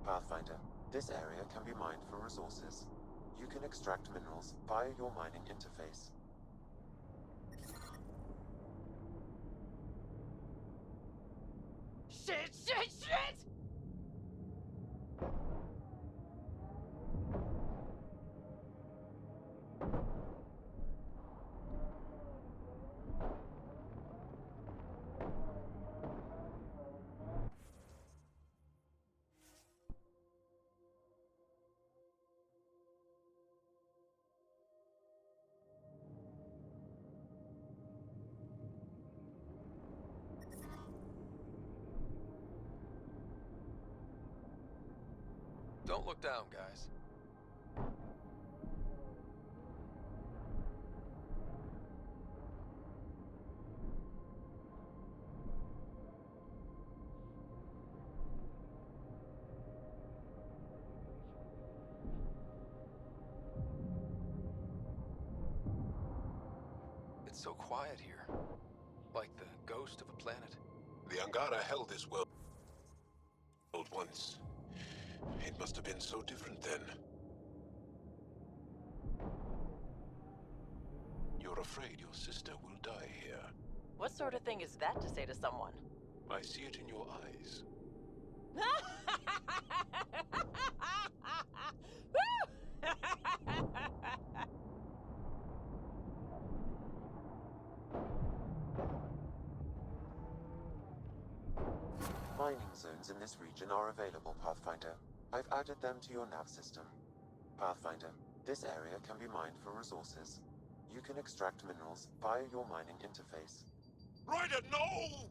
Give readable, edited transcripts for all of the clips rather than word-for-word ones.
Pathfinder, this area can be mined for resources. You can extract minerals via your mining interface. Shit! Don't look down, guys. It's so quiet here. Like the ghost of a planet. The Angara held this world once. It must have been so different then. You're afraid your sister will die here. What sort of thing is that to say to someone? I see it in your eyes. Mining zones in this region are available, Pathfinder. I've added them to your nav system. Pathfinder, this area can be mined for resources. You can extract minerals via your mining interface. Ryder, no!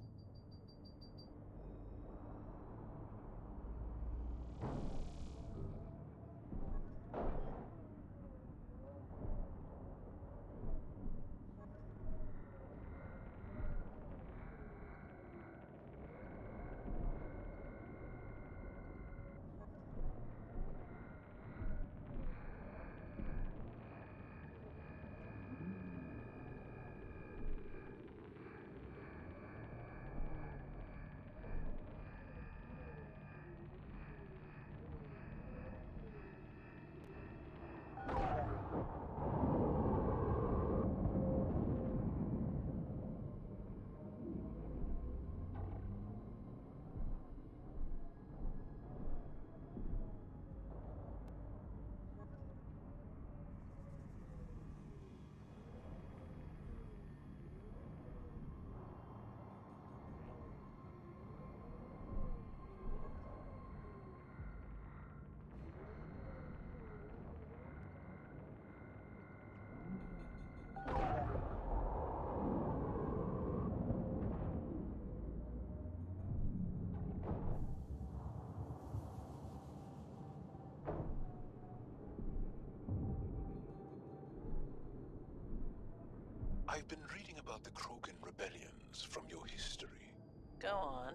I've been reading about the Krogan rebellions from your history. Go on.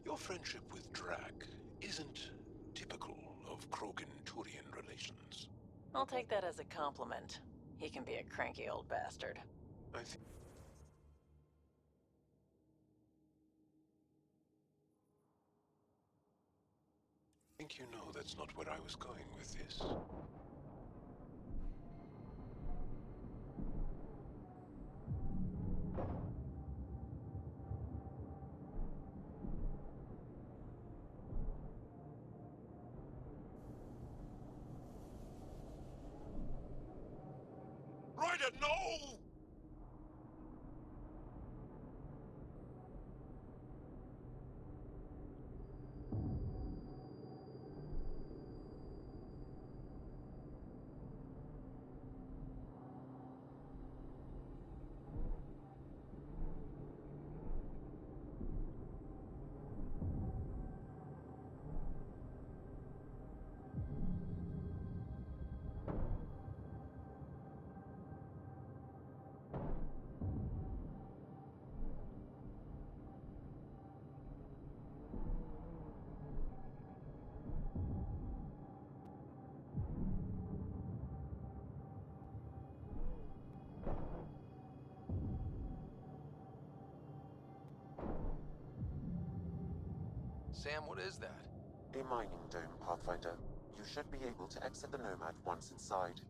Your friendship with Drac isn't typical of Krogan-Turian relations. I'll take that as a compliment. He can be a cranky old bastard. I think you know that's not where I was going with this. Ryder, no! Sam, what is that? A mining dome, Pathfinder. You should be able to exit the Nomad once inside.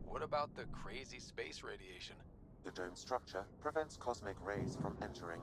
What about the crazy space radiation? The dome structure prevents cosmic rays from entering.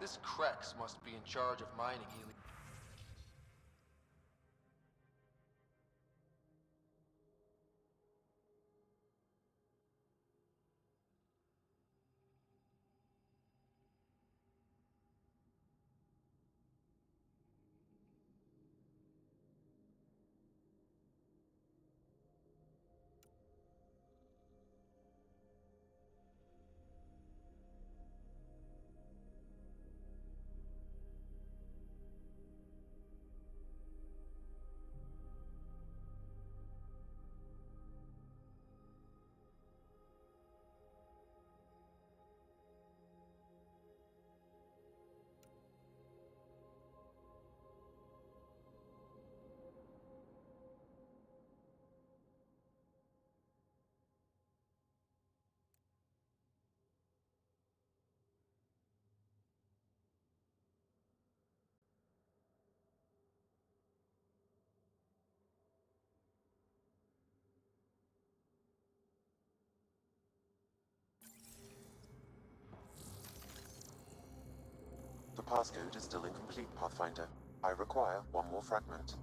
This Krex must be in charge of mining helium. The passcode is still incomplete, Pathfinder. I require one more fragment.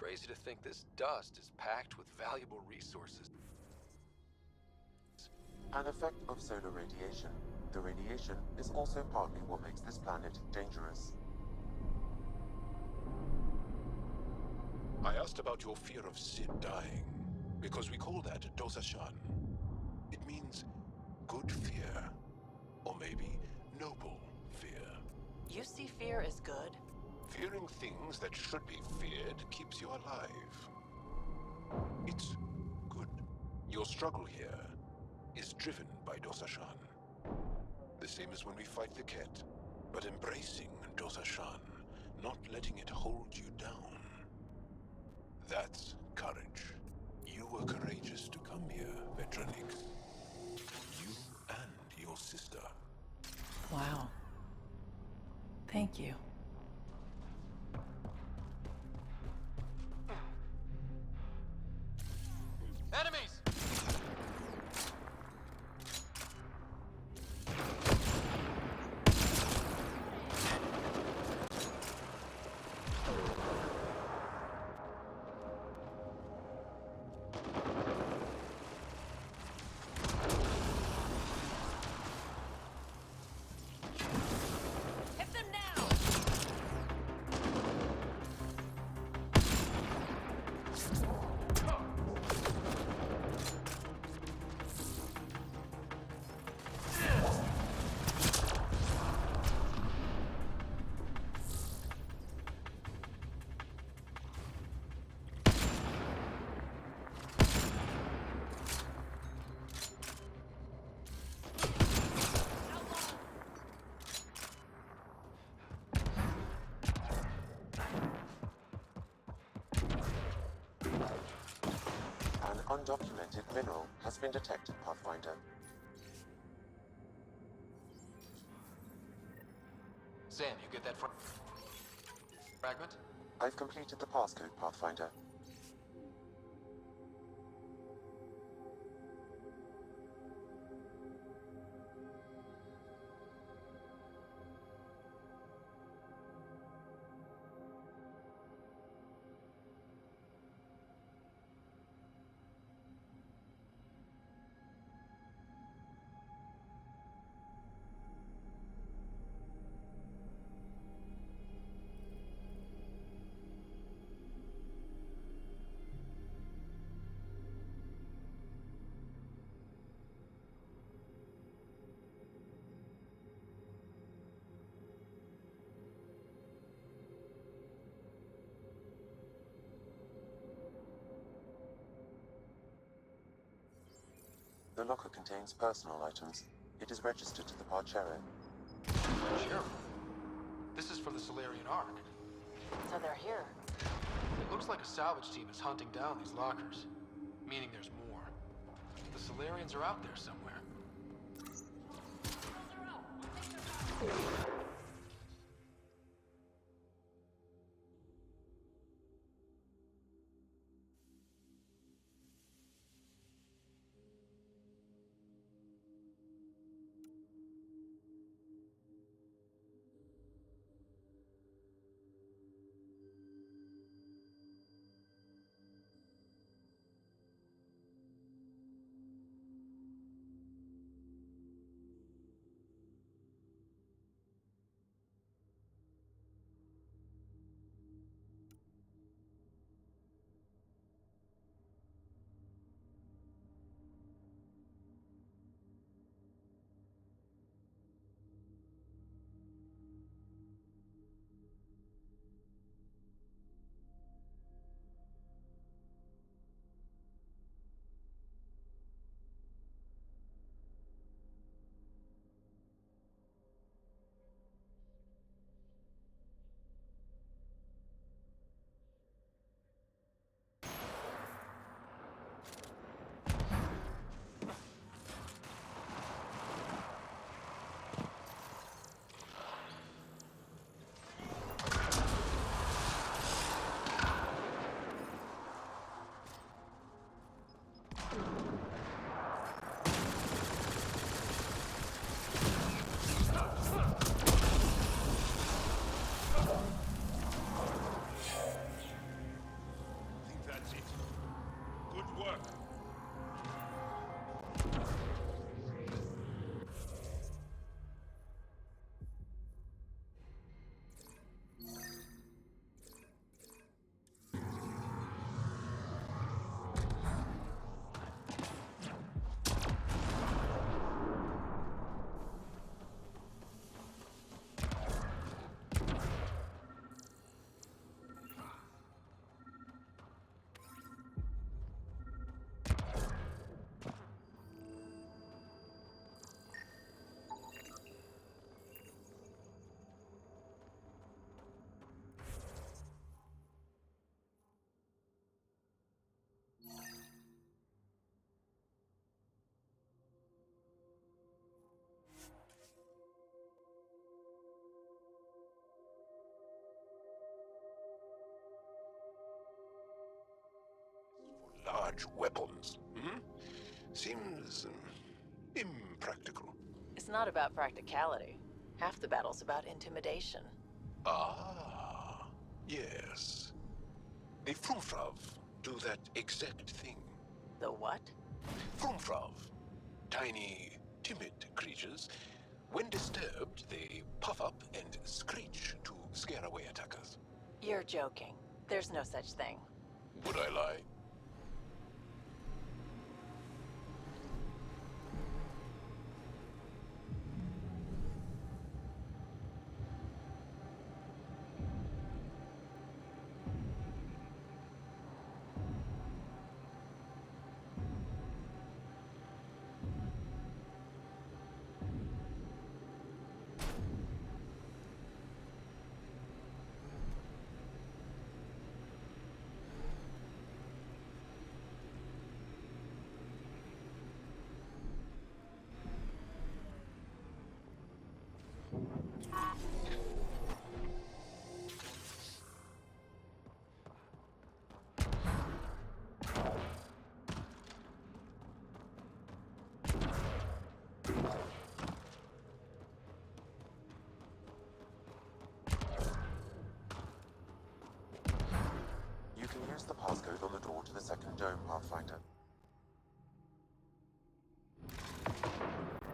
Crazy to think this dust is packed with valuable resources. An effect of solar radiation. The radiation is also partly what makes this planet dangerous. I asked about your fear of Sid dying, because we call that dosashan. It means good fear, or maybe noble fear. You see fear as good? Fearing things that should be feared keeps you alive. It's good. Your struggle here is driven by dosashan. The same as when we fight the Ket, but embracing dosashan, not letting it hold you down. That's courage. You were courageous to come here, Vetranix. You and your sister. Wow. Thank you. Enemies! Hit them now! An undocumented mineral has been detected, Pathfinder. Sam, you get that fragment? I've completed the passcode, Pathfinder. The locker contains personal items. It is registered to the Parcero. Sure. This is for the Solarian Ark. So they're here. It looks like a salvage team is hunting down these lockers, meaning there's more. The Solarians are out there somewhere. large weapons. Seems impractical. It's not about practicality. Half the battle's about intimidation. Ah, yes. The Frumfrav do that exact thing. The what? Frumfrav, tiny, timid creatures. When disturbed, they puff up and screech to scare away attackers. You're joking. There's no such thing. Would I lie? You can use the passcode on the door to the second dome, Pathfinder.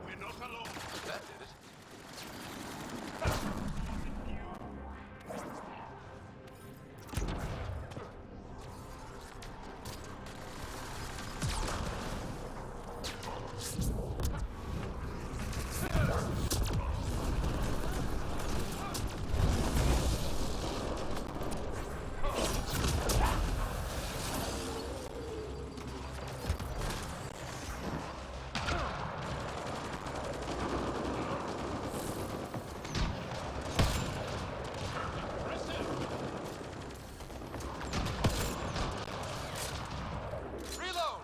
We're not alone. That did it. Reload!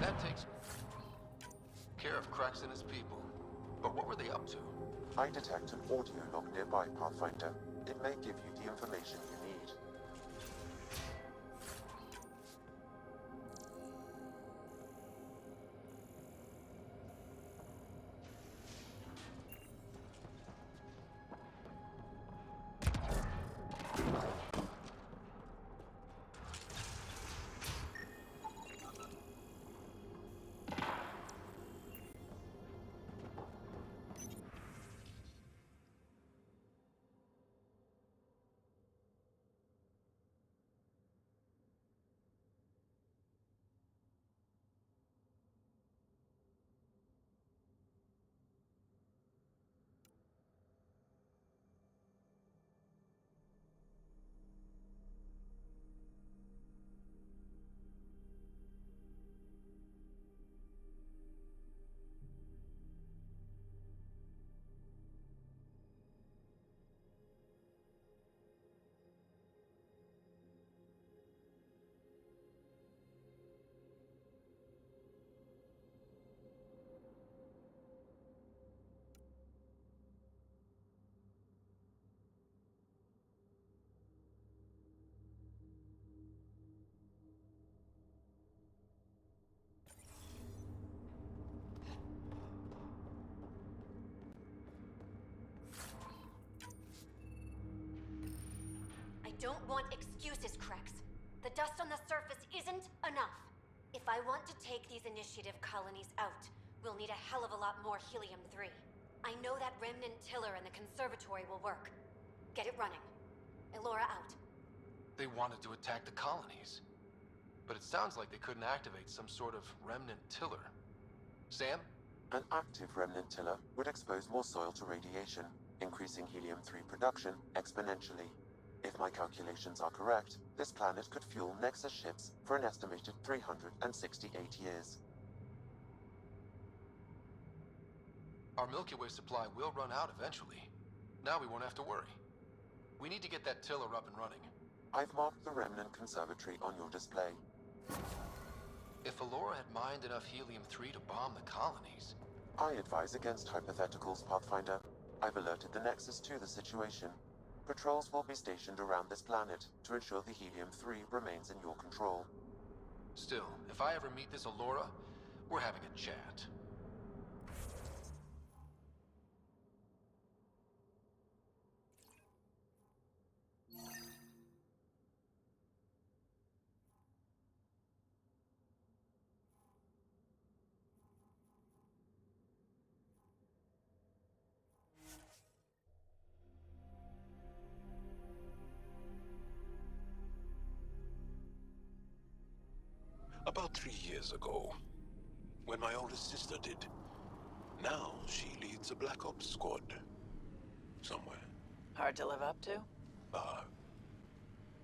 That takes care of Cracks and his people. But what were they up to? I detect an audio log nearby, Pathfinder. It may give you the information you need. don't want excuses, Krex. The dust on the surface isn't enough. If I want to take these initiative colonies out, we'll need a hell of a lot more helium-3. I know that remnant tiller in the conservatory will work. Get it running. Elora out. They wanted to attack the colonies. But it sounds like they couldn't activate some sort of remnant tiller. Sam? An active remnant tiller would expose more soil to radiation, increasing helium-3 production exponentially. If my calculations are correct, this planet could fuel Nexus ships for an estimated 368 years. Our Milky Way supply will run out eventually. Now we won't have to worry. We need to get that tiller up and running. I've marked the remnant conservatory on your display. If Elora had mined enough helium-3 to bomb the colonies... I advise against hypotheticals, Pathfinder. I've alerted the Nexus to the situation. Patrols will be stationed around this planet to ensure the helium-3 remains in your control. Still, if I ever meet this Elora, we're having a chat. About 3 years ago, when my oldest sister did. Now she leads a Black Ops squad. Somewhere. Hard to live up to?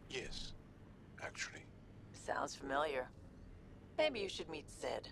Yes, actually. Sounds familiar. Maybe you should meet Sid.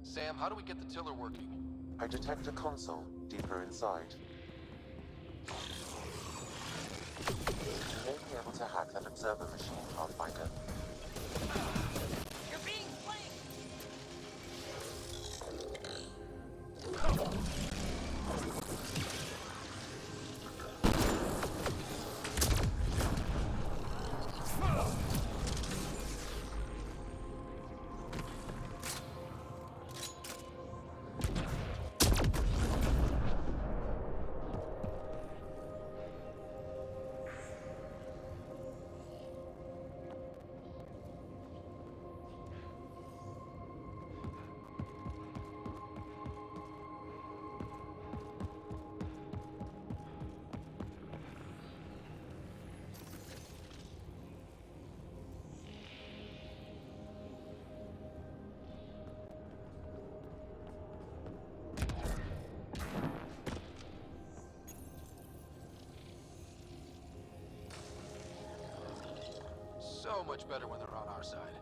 Sam, how do we get the tiller working? I detect a console deeper inside. You may be able to hack that observer machine, Pathfinder. You're being flanked! So much better when they're on our side.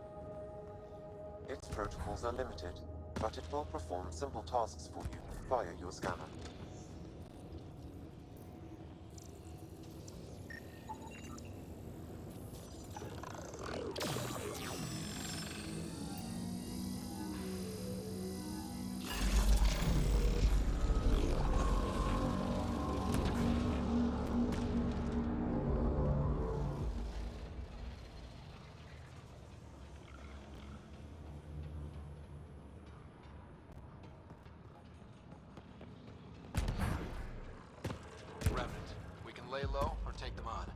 Its protocols are limited, but it will perform simple tasks for you via your scanner. lay low or take them on.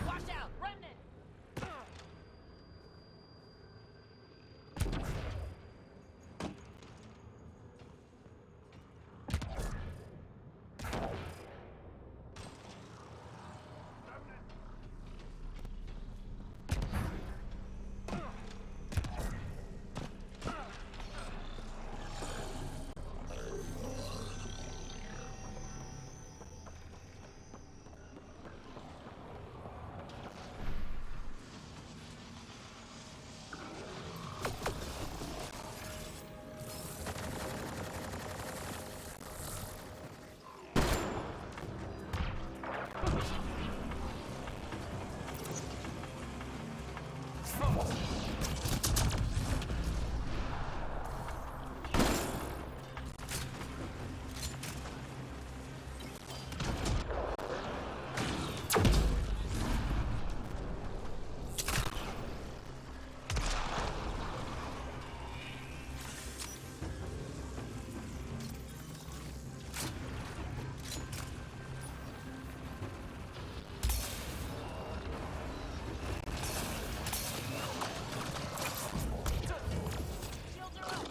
Watch out! Remnant! Shields are up!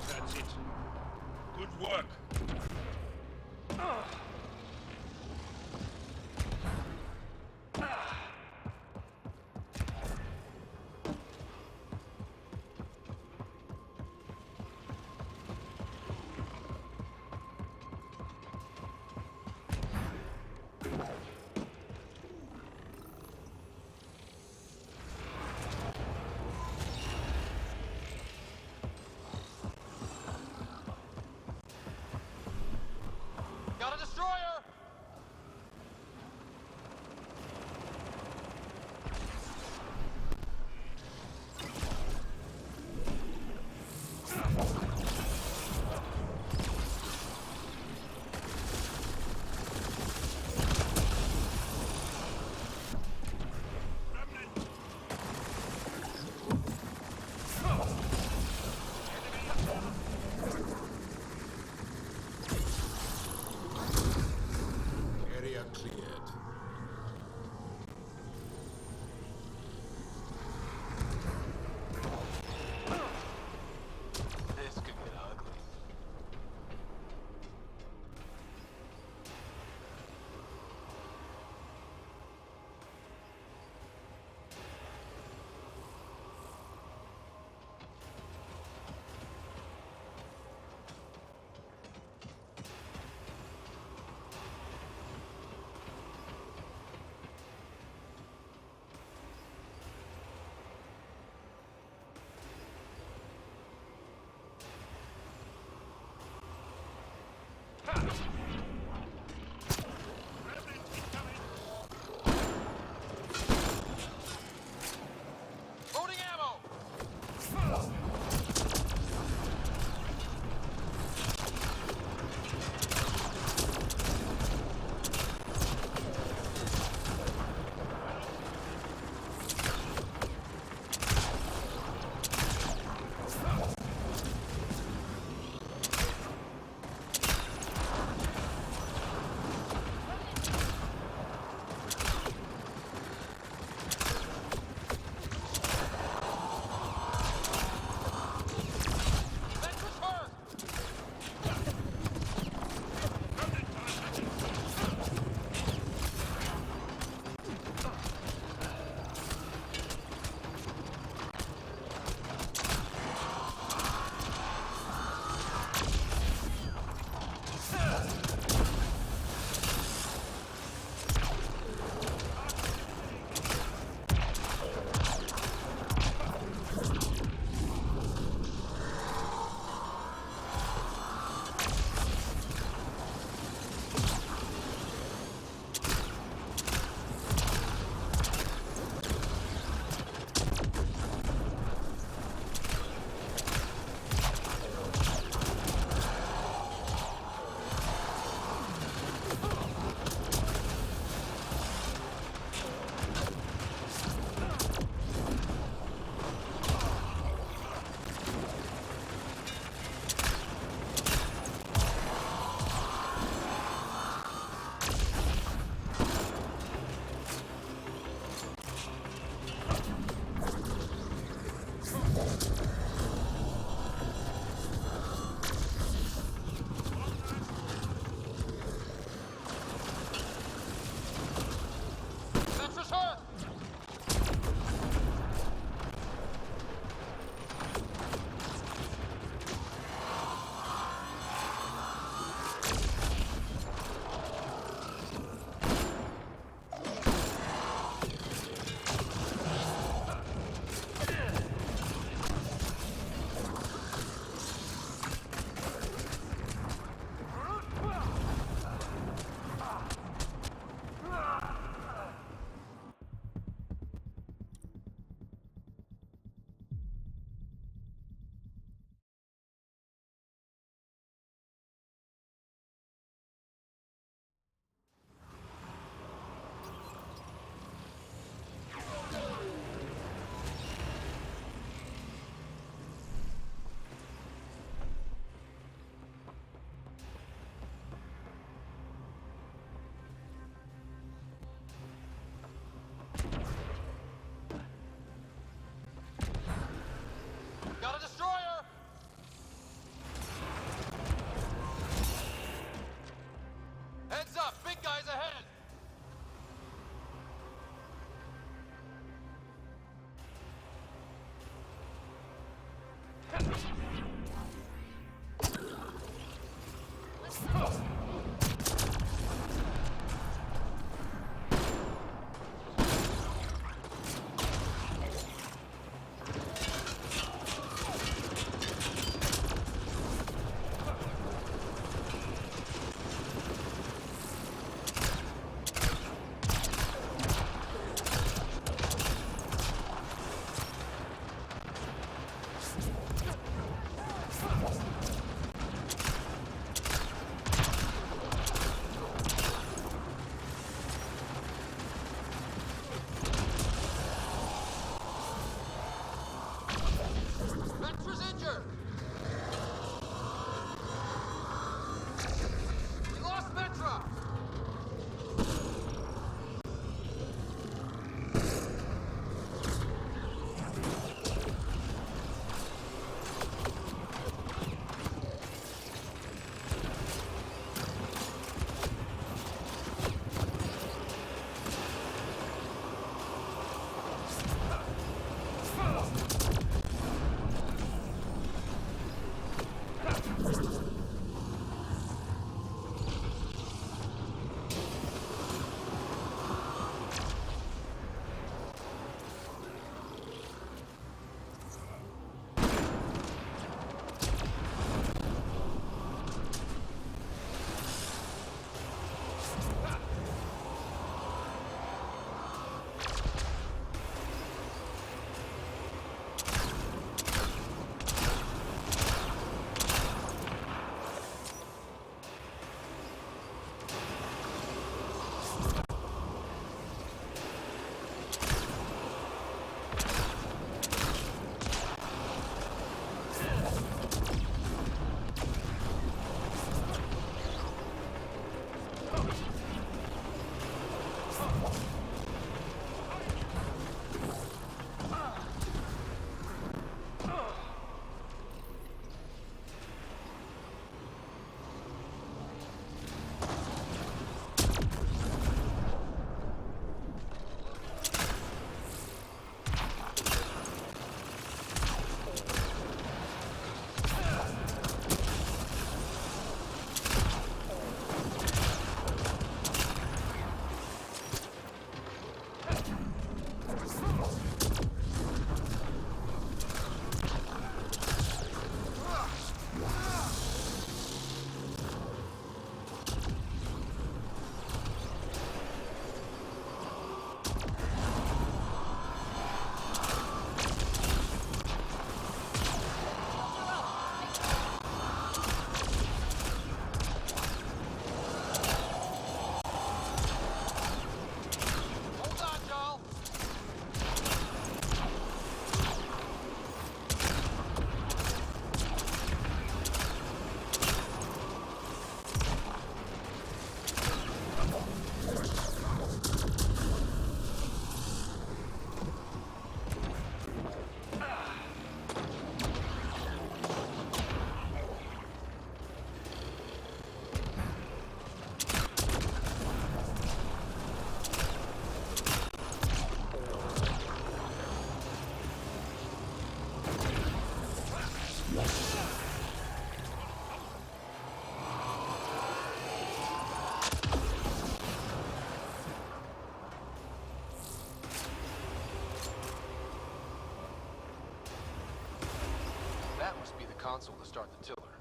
That's it. Good work. Got a destroyer! console to start the tiller.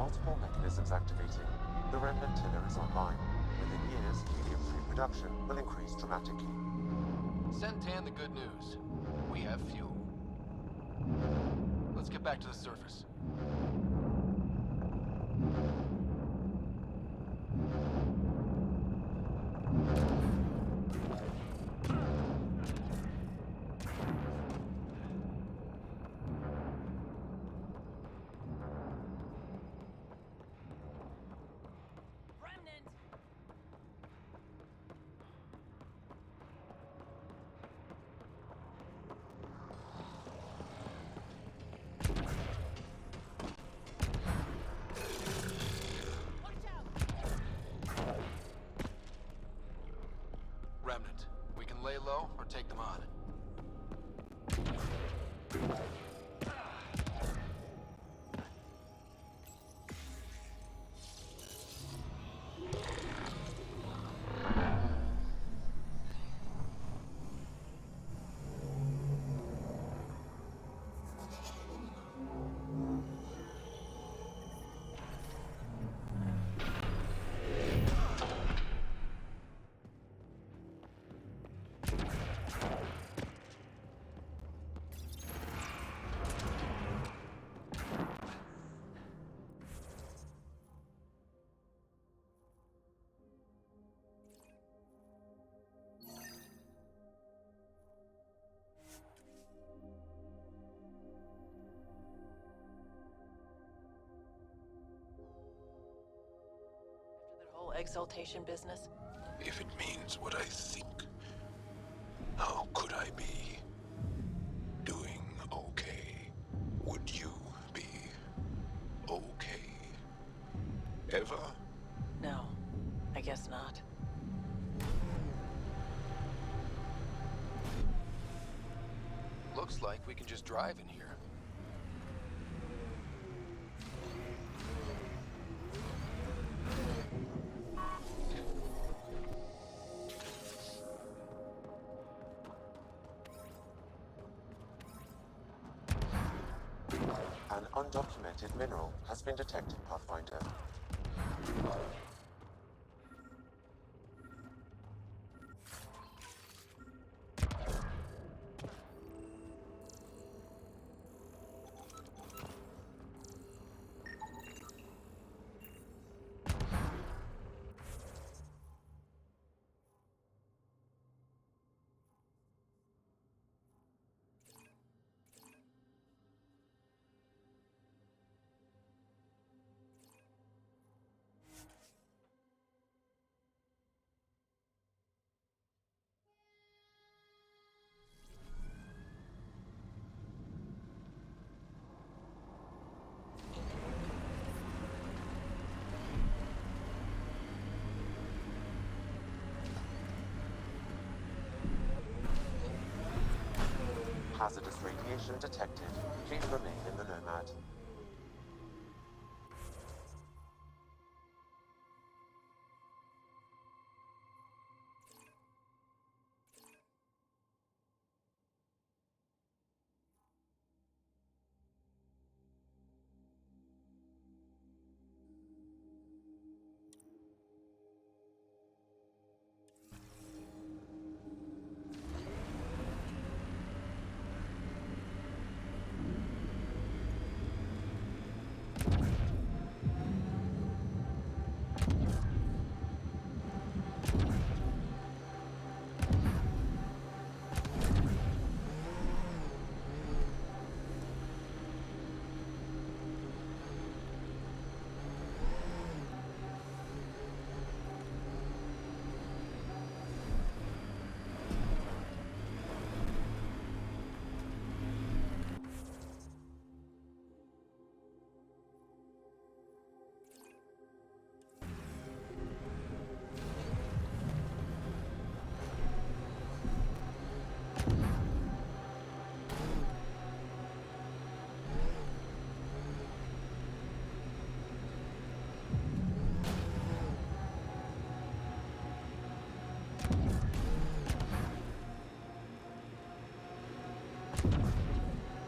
Multiple mechanisms activating. The remnant tiller is online. Within years, helium-3 production will increase dramatically. Send Tan the good news. We have fuel. Let's get back to the surface. Remnant! Watch out! Remnant. We can lay low or take them on. After that whole exaltation business, If it means what I think, how could I be doing okay? Would you be okay? Ever? no, I guess not. Looks like we can just drive in here. An undocumented mineral has been detected, Pathfinder. Hazardous radiation detected. Please remain in the Nomad.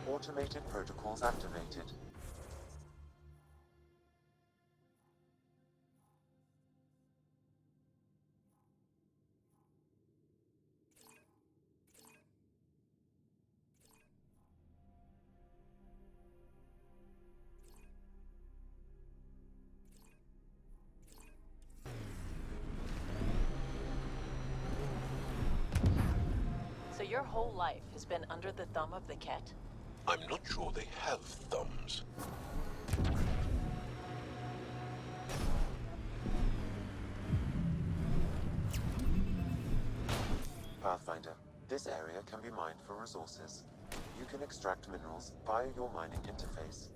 Automated protocols activated. whole life has been under the thumb of the Ket? I'm not sure they have thumbs. Pathfinder, this area can be mined for resources. You can extract minerals via your mining interface.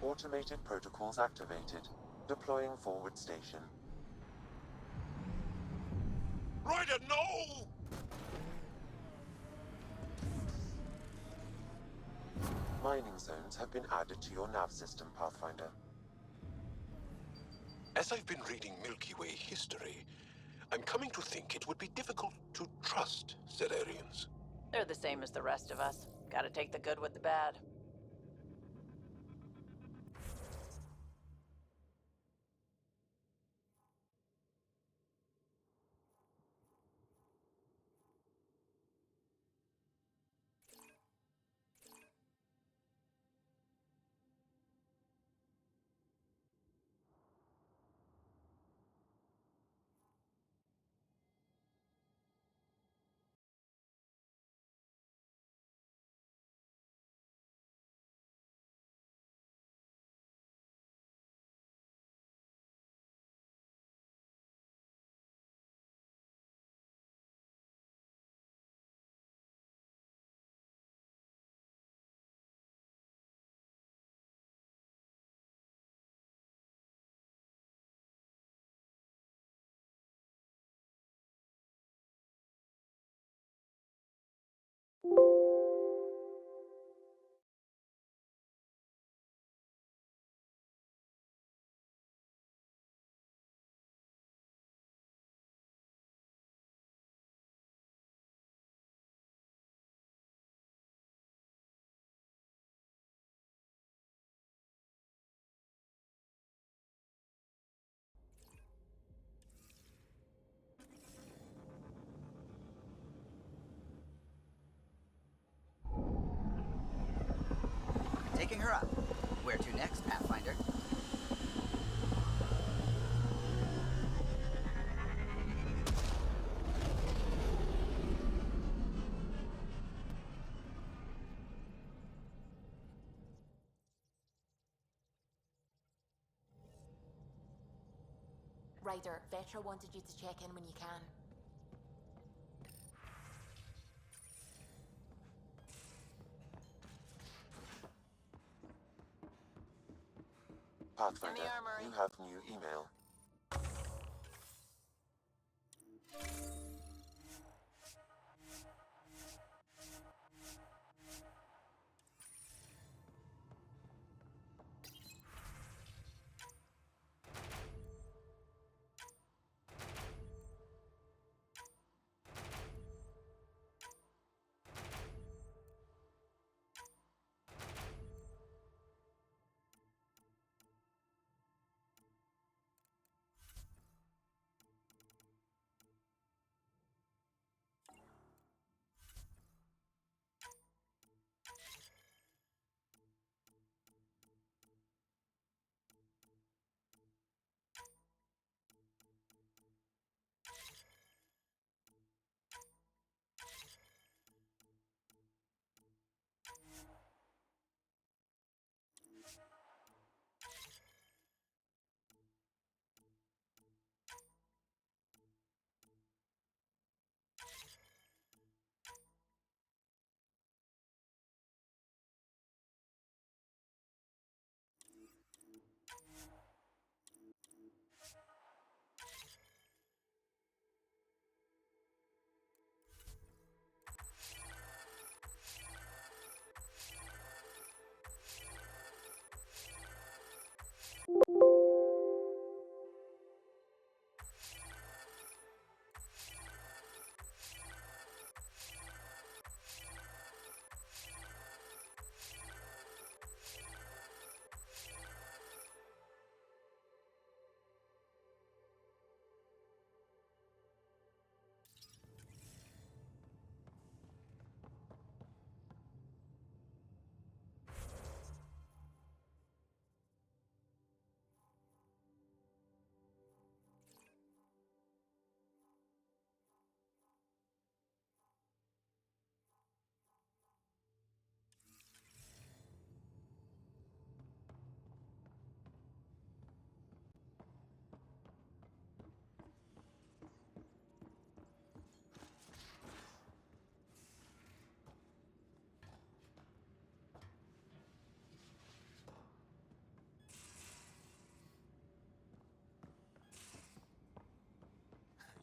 Automated protocols activated. Deploying forward station. Ryder, no! Mining zones have been added to your nav system, Pathfinder. As I've been reading Milky Way history, I'm coming to think it would be difficult to trust Salarians. They're the same as the rest of us. Gotta take the good with the bad. Taking her up. Where to next, Pathfinder? Ryder, Vetra wanted you to check in when you can. Pathfinder, armory. you have new email.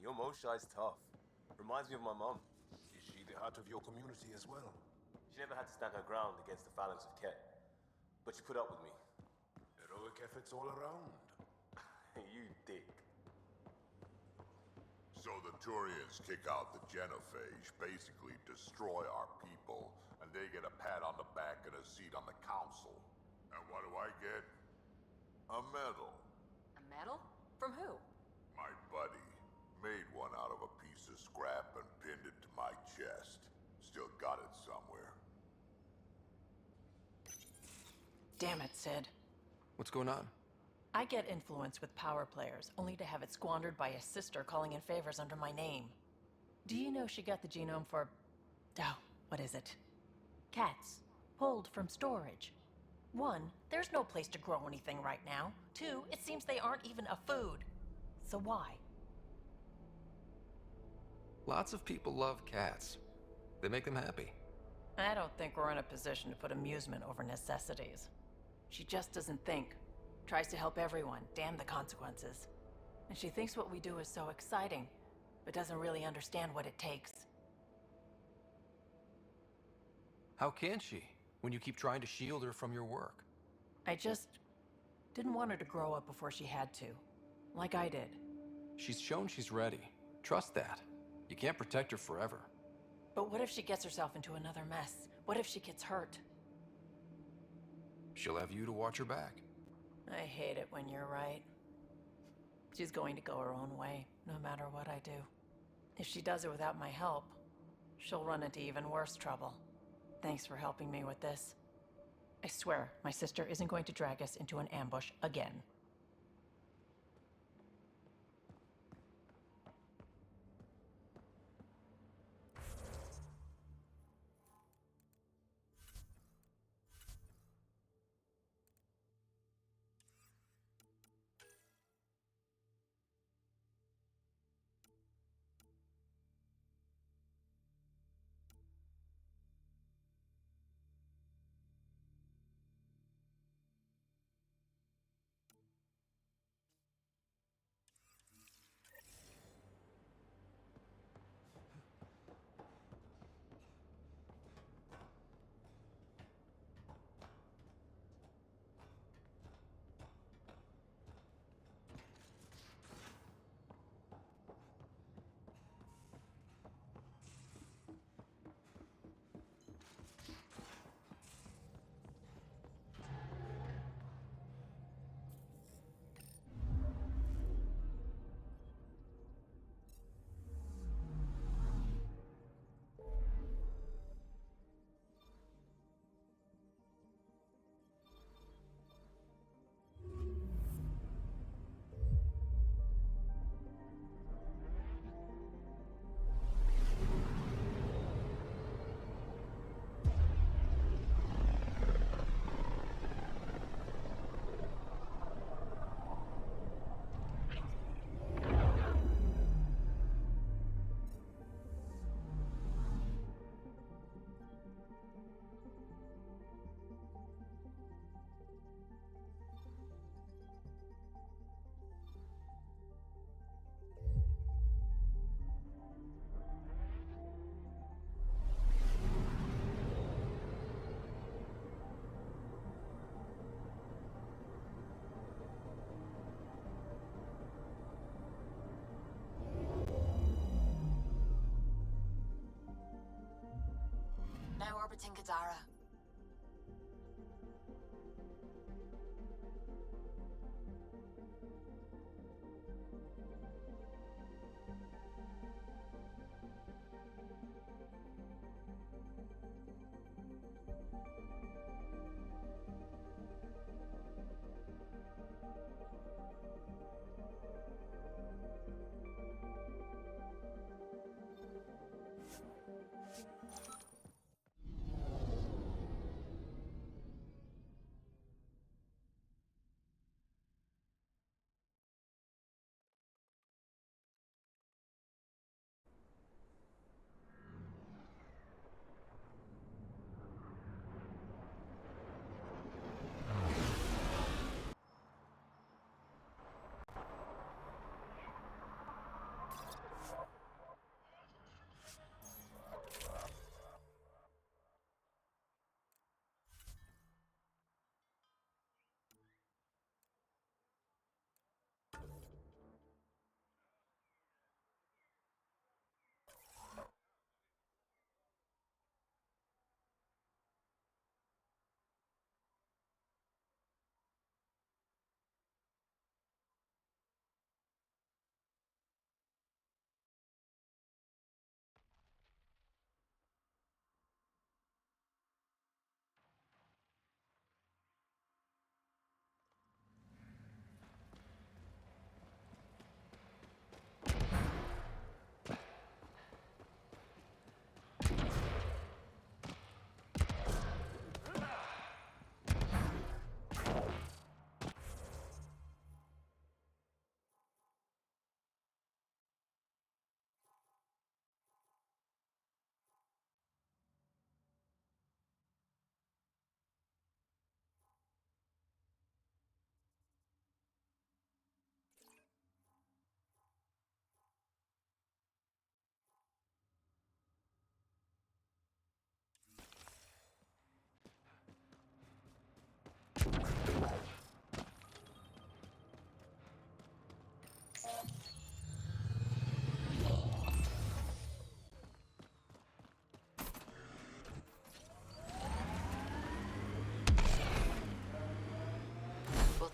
Your Moshai's tough. Reminds me of my mom. Is she the heart of your community as well? She never had to stand her ground against the phalanx of Ket. But she put up with me. Heroic efforts all around. You dick. So the Turians kick out the Genophage, basically destroy our people, and they get a pat on the back and a seat on the council. And what do I get? A medal. A medal? From who? My buddy made one out of a piece of scrap and pinned it to my chest. Still got it somewhere. Damn it, Sid. What's going on? I get influence with power players, only to have it squandered by a sister calling in favors under my name. Do you know she got the genome for... oh, what is it? Cats. Pulled from storage. 1, there's no place to grow anything right now. 2, it seems they aren't even a food. So why? Lots of people love cats. They make them happy. I don't think we're in a position to put amusement over necessities. She just doesn't think. Tries to help everyone, damn the consequences. And she thinks what we do is so exciting, but doesn't really understand what it takes. How can she, when you keep trying to shield her from your work? I just didn't want her to grow up before she had to, like I did. She's shown she's ready. Trust that. You can't protect her forever. But what if she gets herself into another mess? What if she gets hurt? She'll have you to watch her back. I hate it when you're right. She's going to go her own way, no matter what I do. If she does it without my help, she'll run into even worse trouble. Thanks for helping me with this. I swear, my sister isn't going to drag us into an ambush again. Now orbiting Kadara.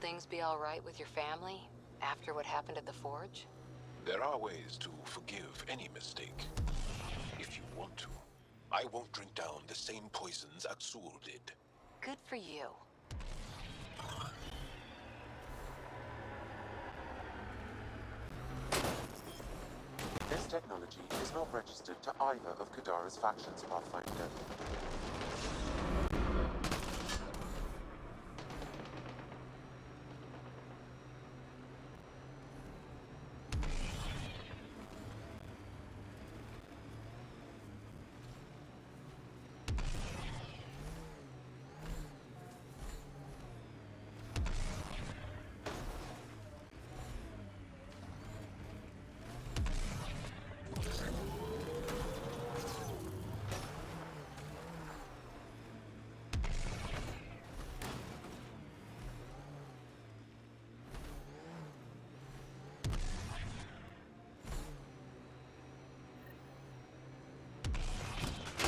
things be all right with your family after what happened at the Forge? There are ways to forgive any mistake. If you want to. I won't drink down the same poisons Azul did. Good for you. This technology is not registered to either of Kadara's factions, Pathfinder.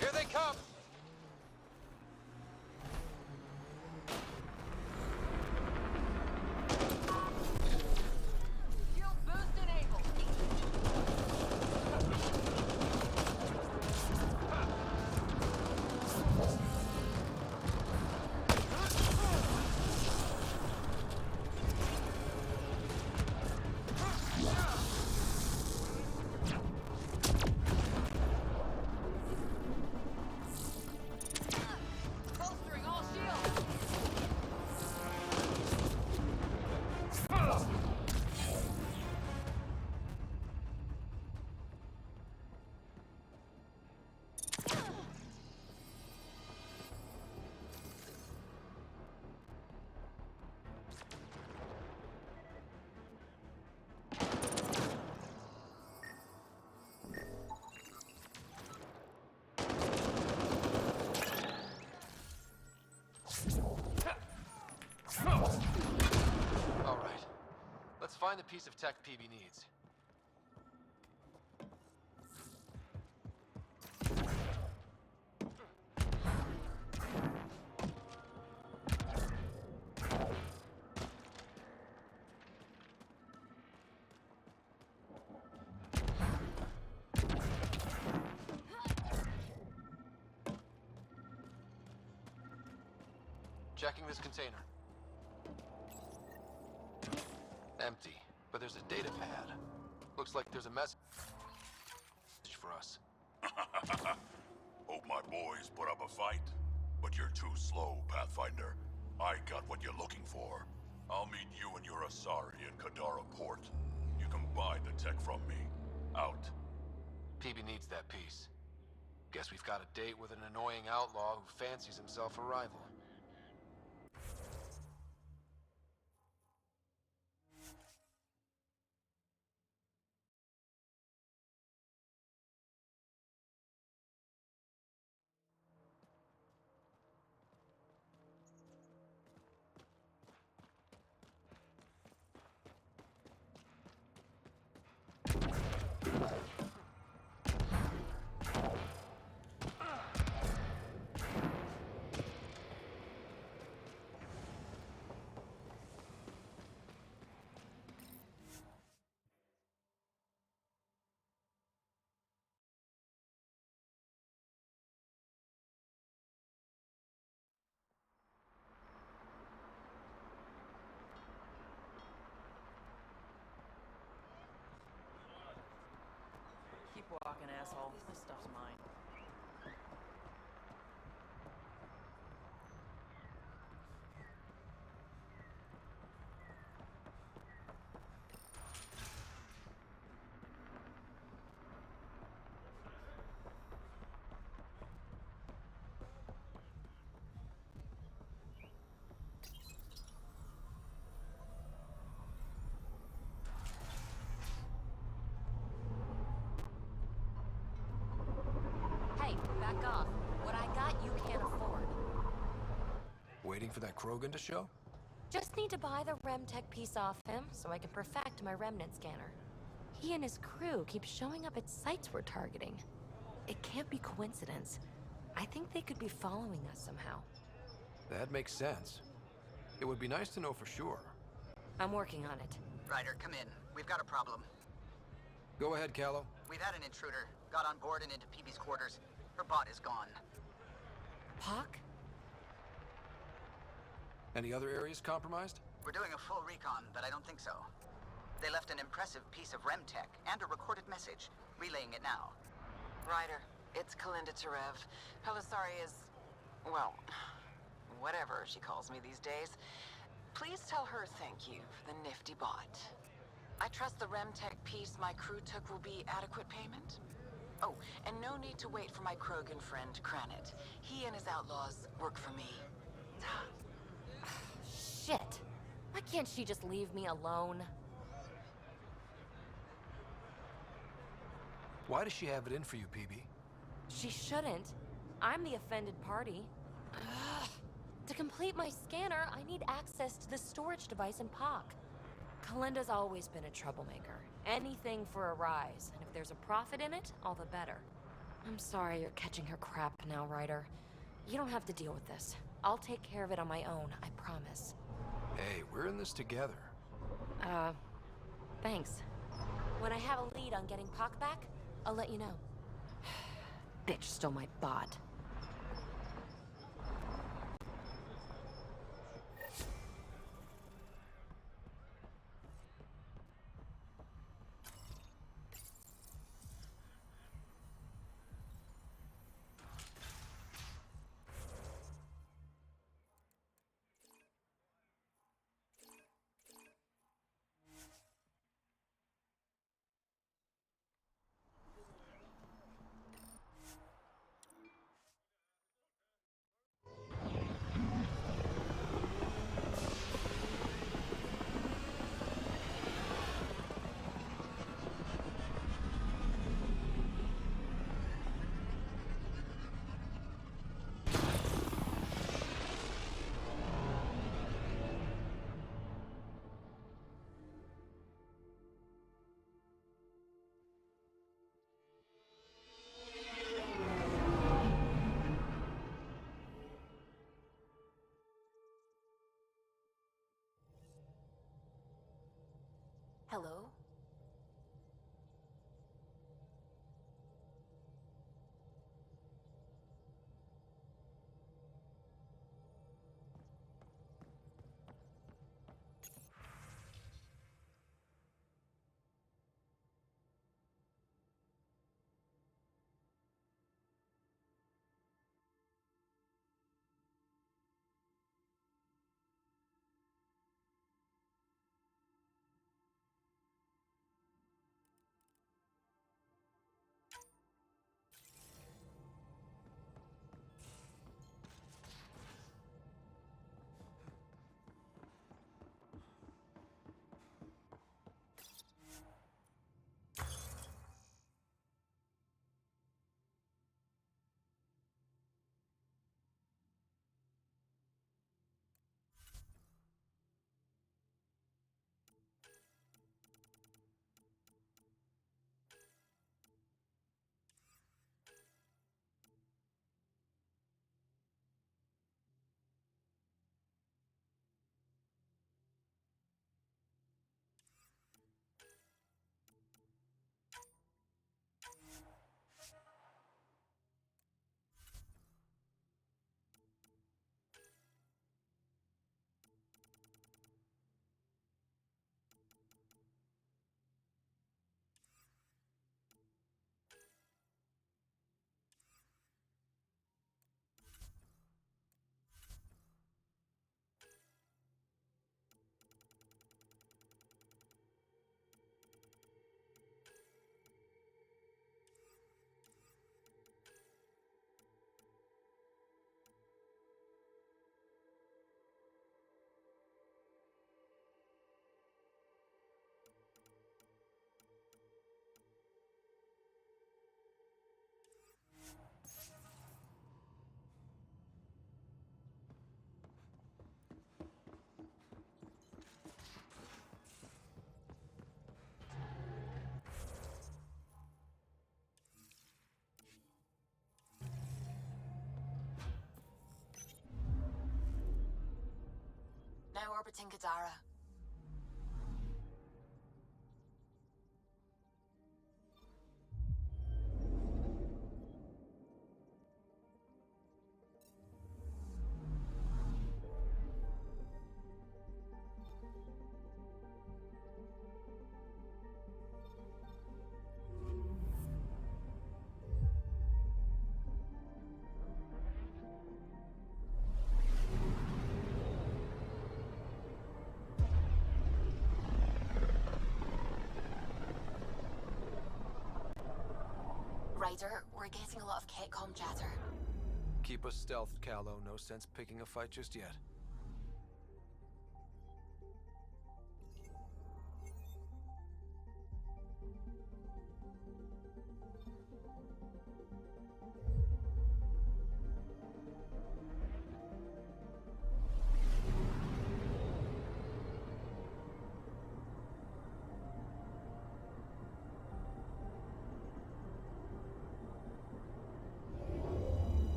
Here they come! Shield boost enabled. Bolstering all shields. All right. Let's find the piece of tech PB needs. Checking this container. Empty, but there's a data pad. Looks like there's a message for us. Hope my boys put up a fight. But you're too slow, Pathfinder. I got what you're looking for. I'll meet you and your Asari in Kadara Port. You can buy the tech from me. Out. PB needs that piece. Guess we've got a date with an annoying outlaw who fancies himself a rival. Keep walking, asshole. This stuff's mine. Hey, back off. What I got, you can't afford. Waiting for that Krogan to show? Just need to buy the Remtech piece off him so I can perfect my remnant scanner. He and his crew keep showing up at sites we're targeting. It can't be coincidence. I think they could be following us somehow. That makes sense. It would be nice to know for sure. I'm working on it. Ryder, come in. We've got a problem. Go ahead, Callow. We've had an intruder. Got on board and into PB's quarters. Her bot is gone. Pock? Any other areas compromised? We're doing a full recon, but I don't think so. They left an impressive piece of REM tech and a recorded message. Relaying it now. Ryder, it's Kalinda Tarev. Pelisari is, well, whatever she calls me these days. Please tell her thank you for the nifty bot. I trust the Remtech piece my crew took will be adequate payment. Oh, and no need to wait for my Krogan friend, Kranit. He and his outlaws work for me. Shit. Why can't she just leave me alone? Why does she have it in for you, PB? She shouldn't. I'm the offended party. Ugh. To complete my scanner, I need access to the storage device in Pock. Kalinda's always been a troublemaker. Anything for a rise, and if there's a profit in it, all the better. I'm sorry you're catching her crap now, Ryder. You don't have to deal with this. I'll take care of it on my own, I promise. Hey, we're in this together. Thanks. When I have a lead on getting Pock back, I'll let you know. Bitch stole my bot. Hello? Now orbiting Gadara. Ryder, we're getting a lot of Ketcom chatter. Keep us stealthed, Callow. No sense picking a fight just yet.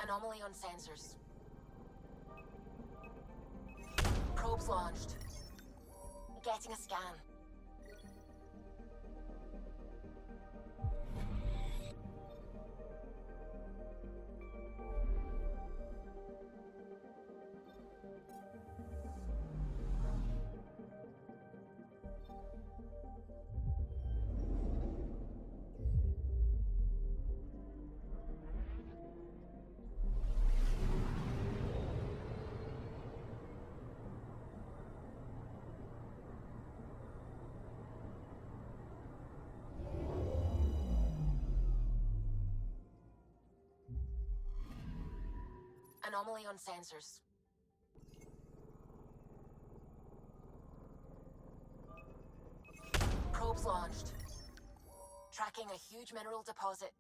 Anomaly on sensors. Probes launched. Getting a scan. Anomaly on sensors. Probes launched. Tracking a huge mineral deposit.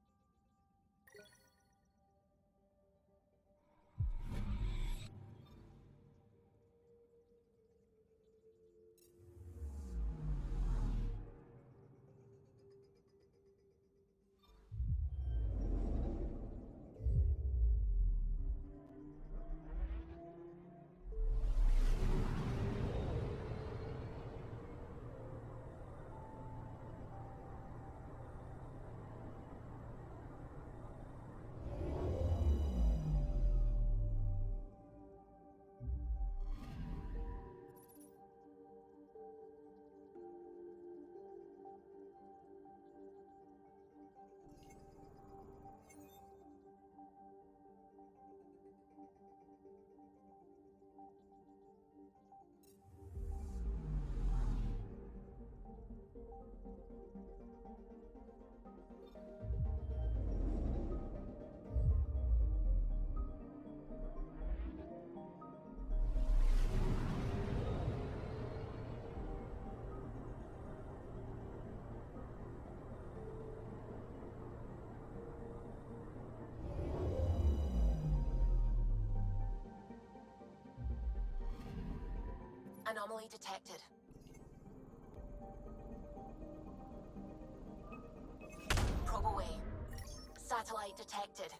Anomaly detected. Probe away. Satellite detected.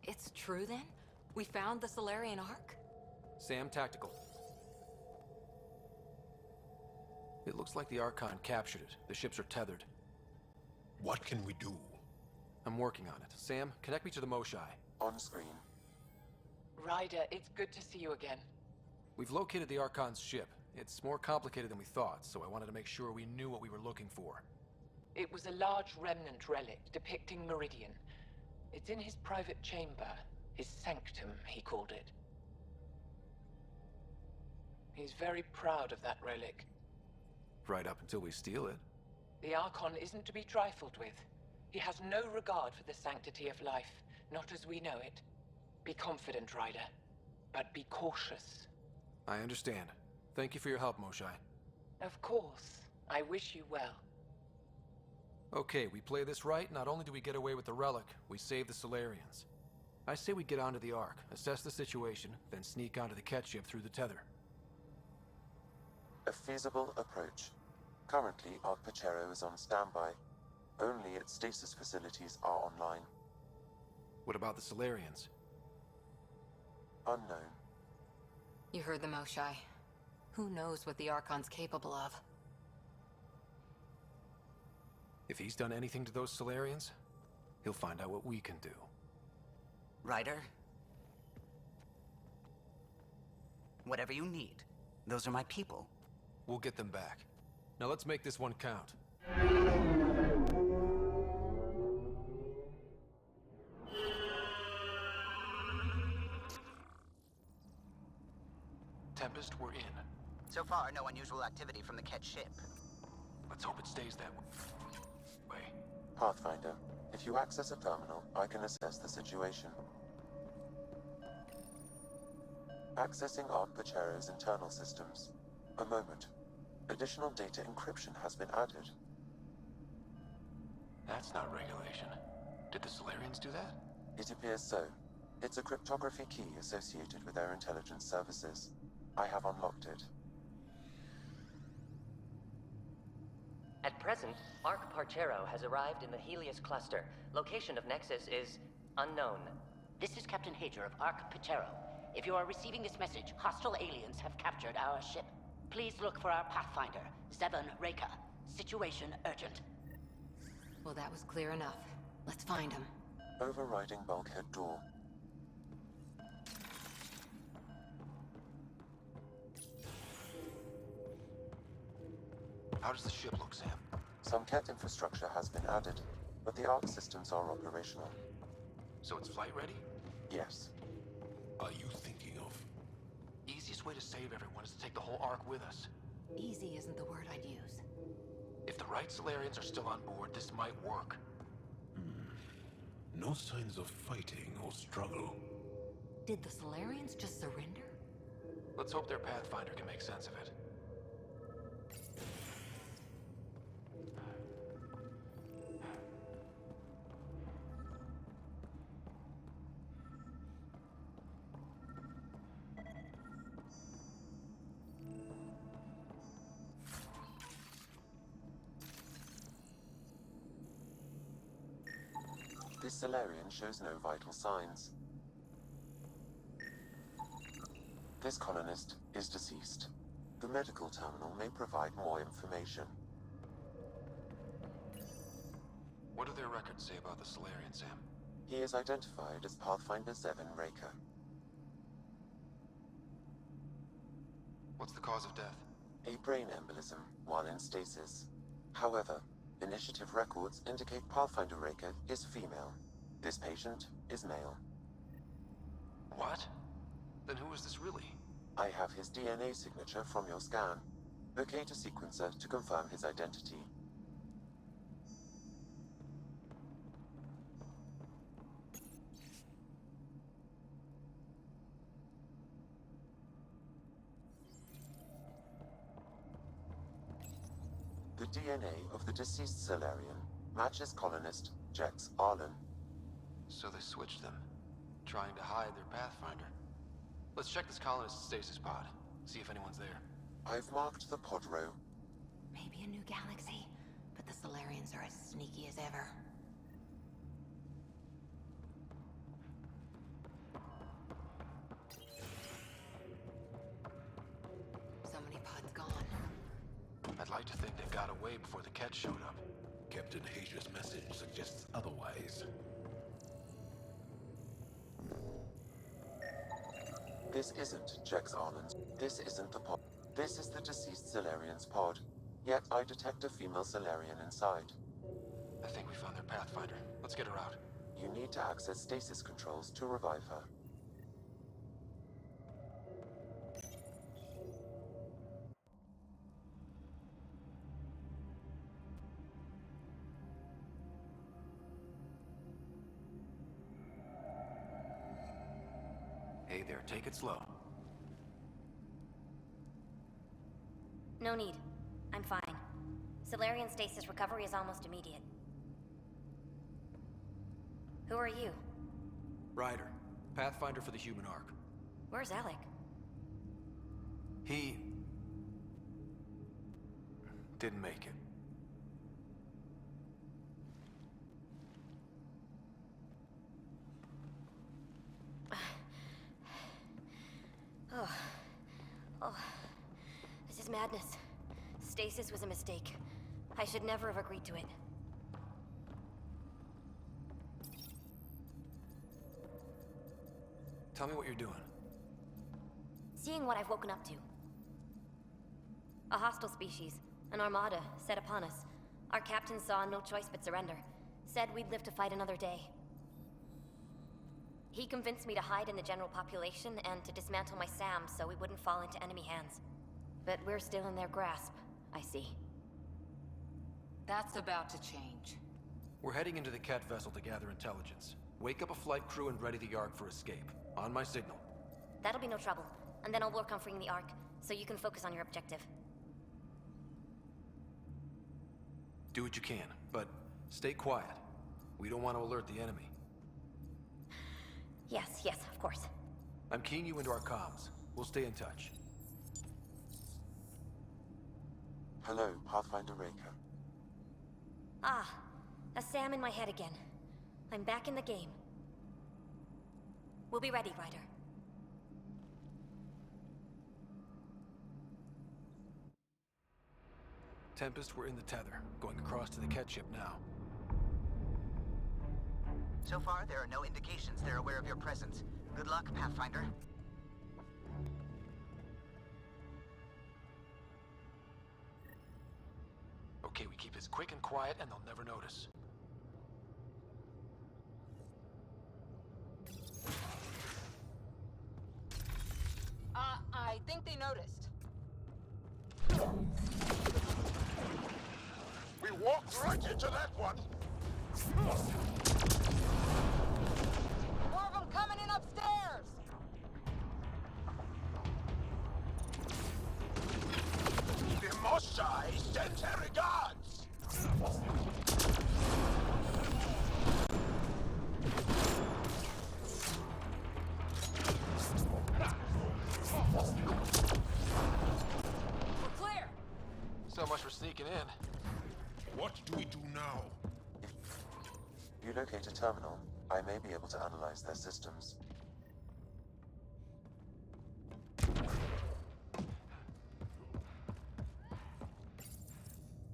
It's true then? We found the Solarian Ark? Sam, tactical. It looks like the Archon captured it. The ships are tethered. What can we do? I'm working on it. Sam, connect me to the Moshae. On screen. Ryder, it's good to see you again. We've located the Archon's ship. It's more complicated than we thought, so I wanted to make sure we knew what we were looking for. It was a large remnant relic depicting Meridian. It's in his private chamber. His sanctum, he called it. He's very proud of that relic. Right up until we steal it. The Archon isn't to be trifled with. He has no regard for the sanctity of life, not as we know it. Be confident, Ryder, but be cautious. I understand. Thank you for your help, Moshai. Of course. I wish you well. Okay, we play this right, not only do we get away with the relic, we save the Solarians. I say we get onto the Ark, assess the situation, then sneak onto the Ket ship through the tether. A feasible approach. Currently, Ark Pachero is on standby. Only its stasis facilities are online. What about the Solarians? Unknown. You heard the Moshai. Who knows what the Archon's capable of? If he's done anything to those Solarians, he'll find out what we can do. Ryder? Whatever you need. Those are my people. We'll get them back. Now let's make this one count. Tempest, we're in. So far, no unusual activity from the Ket ship. Let's hope it stays that way. Pathfinder, if you access a terminal, I can assess the situation. Accessing Ark Pachero's internal systems. A moment. Additional data encryption has been added. That's not regulation. Did the Solarians do that? It appears so. It's a cryptography key associated with their intelligence services. I have unlocked it. At present, Ark Parchero has arrived in the Helios cluster. Location of Nexus is unknown. This is Captain Hager of Ark Pachero. If you are receiving this message, hostile aliens have captured our ship. Please look for our Pathfinder, Zevon Reka. Situation urgent. Well, that was clear enough. Let's find him. Overriding bulkhead door. How does the ship look, Sam? Some Ket infrastructure has been added, but the Ark systems are operational. So it's flight ready? Yes. Are you thinking of? Easiest way to save everyone is to take the whole Ark with us. Easy isn't the word I'd use. If the right Solarians are still on board, this might work. No signs of fighting or struggle. Did the Solarians just surrender? Let's hope their Pathfinder can make sense of it. This Solarian shows no vital signs. This colonist is deceased. The medical terminal may provide more information. What do their records say about the Solarian, Sam? He is identified as Pathfinder Zevon Reka. What's the cause of death? A brain embolism while in stasis. However, initiative records indicate Pathfinder Reka is female. This patient is male. What? Then who is this really? I have his DNA signature from your scan. Locate a sequencer to confirm his identity. The DNA of the deceased Solarian matches colonist Jex Arlen. So they switched them, trying to hide their Pathfinder. Let's check this colonist's stasis pod, see if anyone's there. I've marked the pod row. Maybe a new galaxy, but the Solarians are as sneaky as ever. So many pods gone. I'd like to think they got away before the Ket showed up. Captain Hager's message suggests otherwise. This isn't Jex Arlen's. This isn't the pod. This is the deceased Solarian's pod. Yet I detect a female Solarian inside. I think we found their Pathfinder. Let's get her out. You need to access stasis controls to revive her. there, take it slow. No need. I'm fine. Solarian stasis recovery is almost immediate. Who are you? Ryder, Pathfinder for the human ark. Where's Alec? He... didn't make it. Oh. This is madness. Stasis was a mistake. I should never have agreed to it. Tell me what you're doing. Seeing what I've woken up to. A hostile species, an armada, set upon us. Our captain saw no choice but surrender. Said we'd live to fight another day. He convinced me to hide in the general population and to dismantle my SAM so we wouldn't fall into enemy hands. But we're still in their grasp, I see. That's about to change. We're heading into the Cat vessel to gather intelligence. Wake up a flight crew and ready the Ark for escape. On my signal. That'll be no trouble. And then I'll work on freeing the Ark, so you can focus on your objective. Do what you can, but stay quiet. We don't want to alert the enemy. Yes, of course. I'm keying you into our comms. We'll stay in touch. Hello, Pathfinder Raker. Ah, a SAM in my head again. I'm back in the game. We'll be ready, Ryder. Tempest, we're in the tether, going across to the Ket ship now. So far, there are no indications they're aware of your presence. Good luck, Pathfinder. Okay, we keep this quick and quiet, and they'll never notice. I think they noticed. We walked right into that one! More of them coming in upstairs! Vimosai sends her regards! We're clear! So much for sneaking in. What do we do now? If you locate a terminal, I may be able to analyze their systems.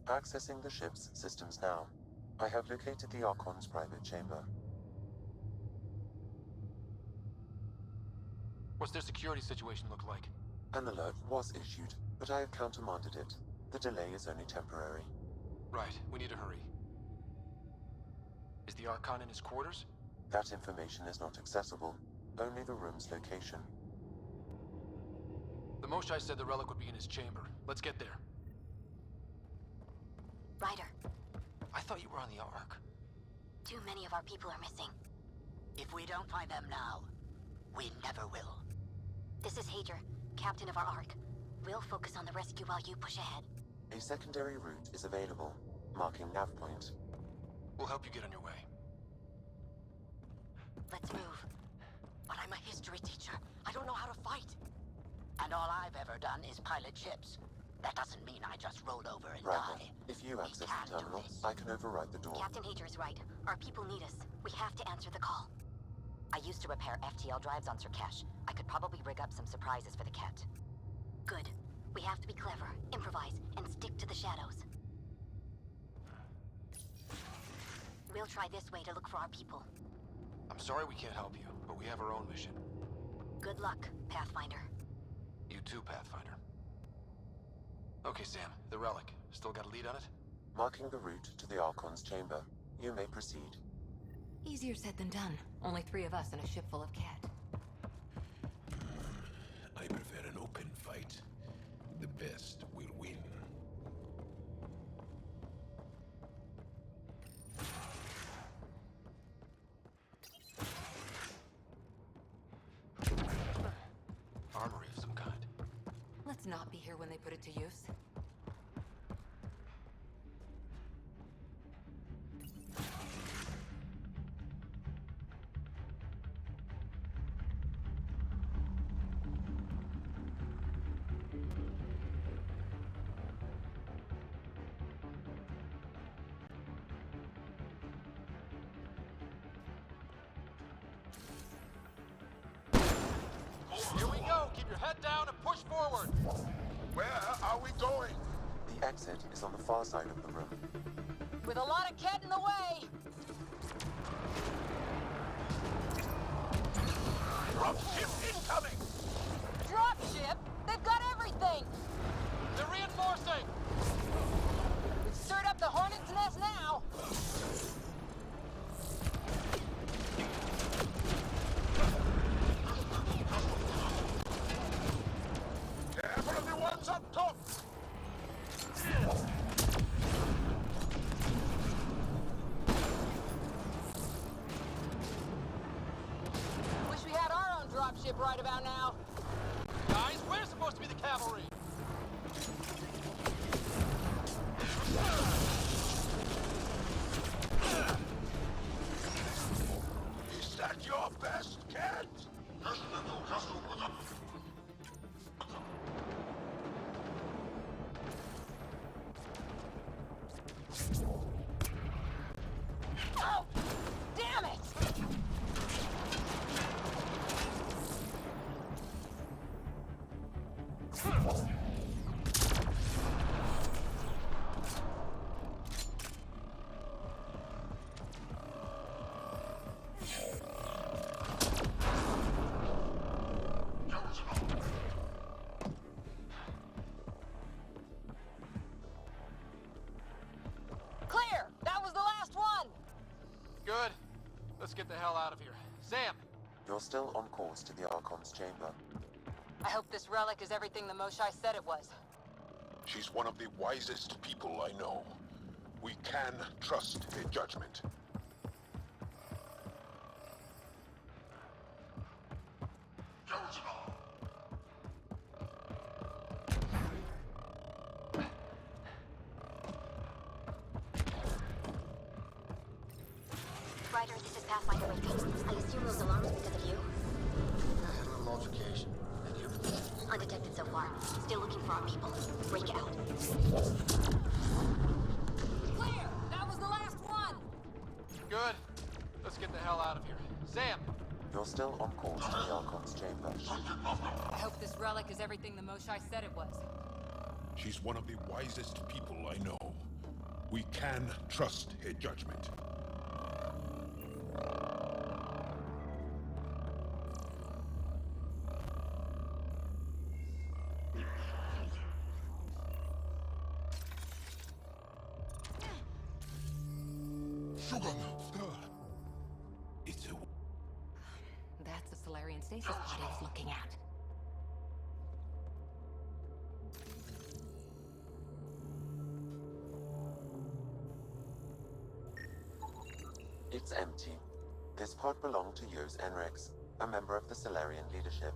Accessing the ship's systems now. I have located the Archon's private chamber. What's their security situation look like? An alert was issued, but I have countermanded it. The delay is only temporary. Right, we need to hurry. Is the Archon in his quarters? That information is not accessible. Only the room's location. The Moshai said the relic would be in his chamber. Let's get there. Ryder, I thought you were on the Ark. too many of our people are missing. If we don't find them now, we never will. This is Hager, captain of our Ark. We'll focus on the rescue while you push ahead. A secondary route is available, marking nav point. We'll help you get on your way. Let's move. But I'm a history teacher. I don't know how to fight. And all I've ever done is pilot ships. That doesn't mean I just rolled over and Rather, died. if you access can't the do terminal, this. I can override the door. Captain Hager is right. Our people need us. We have to answer the call. I used to repair FTL drives on Sirkesh. I could probably rig up some surprises for the Ket. Good. We have to be clever, improvise, and stick to the shadows. We'll try this way to look for our people. I'm sorry we can't help you, but we have our own mission. Good luck, Pathfinder. You too, Pathfinder. Okay, Sam, the relic. Still got a lead on it? Marking the route to the Archon's chamber. You may proceed. Easier said than done. Only 3 of us in a ship full of cat. I prefer an open fight. The best will win. relics not be here when they put it to use? Here we go! Keep your head down and push forward! Where are we going? The exit is on the far side of the room. With a lot of Ket in the way! Dropship incoming! Dropship? They've got everything! They're reinforcing! We've stirred up the hornet's nest now! Careful of the ones up top! Wish we had our own dropship right about now. Guys, we're supposed to be the cavalry! Is that your best, cat? Oh! Damn it! Clear! That was the last one! Good. Let's get the hell out of here. Sam! You're still on course to the Archon's chamber. I hope this relic is everything the Moshai said it was. She's one of the wisest people I know. We can trust her judgment. Ryder, this is Pathfinder Rika. I assume those alarms because of you? I had a little altercation. And you? Undetected so far. Still looking for our people. Break out. Clear! That was the last one! Good. Let's get the hell out of here. Sam! You're still on course to the Archon's chamber. I hope this relic is everything the Moshai said it was. She's one of the wisest people I know. We can trust her judgment. It's a... That's the Solarian stasis pod I was looking at. It's empty. This pod belonged to Yos Enrix, a member of the Solarian leadership.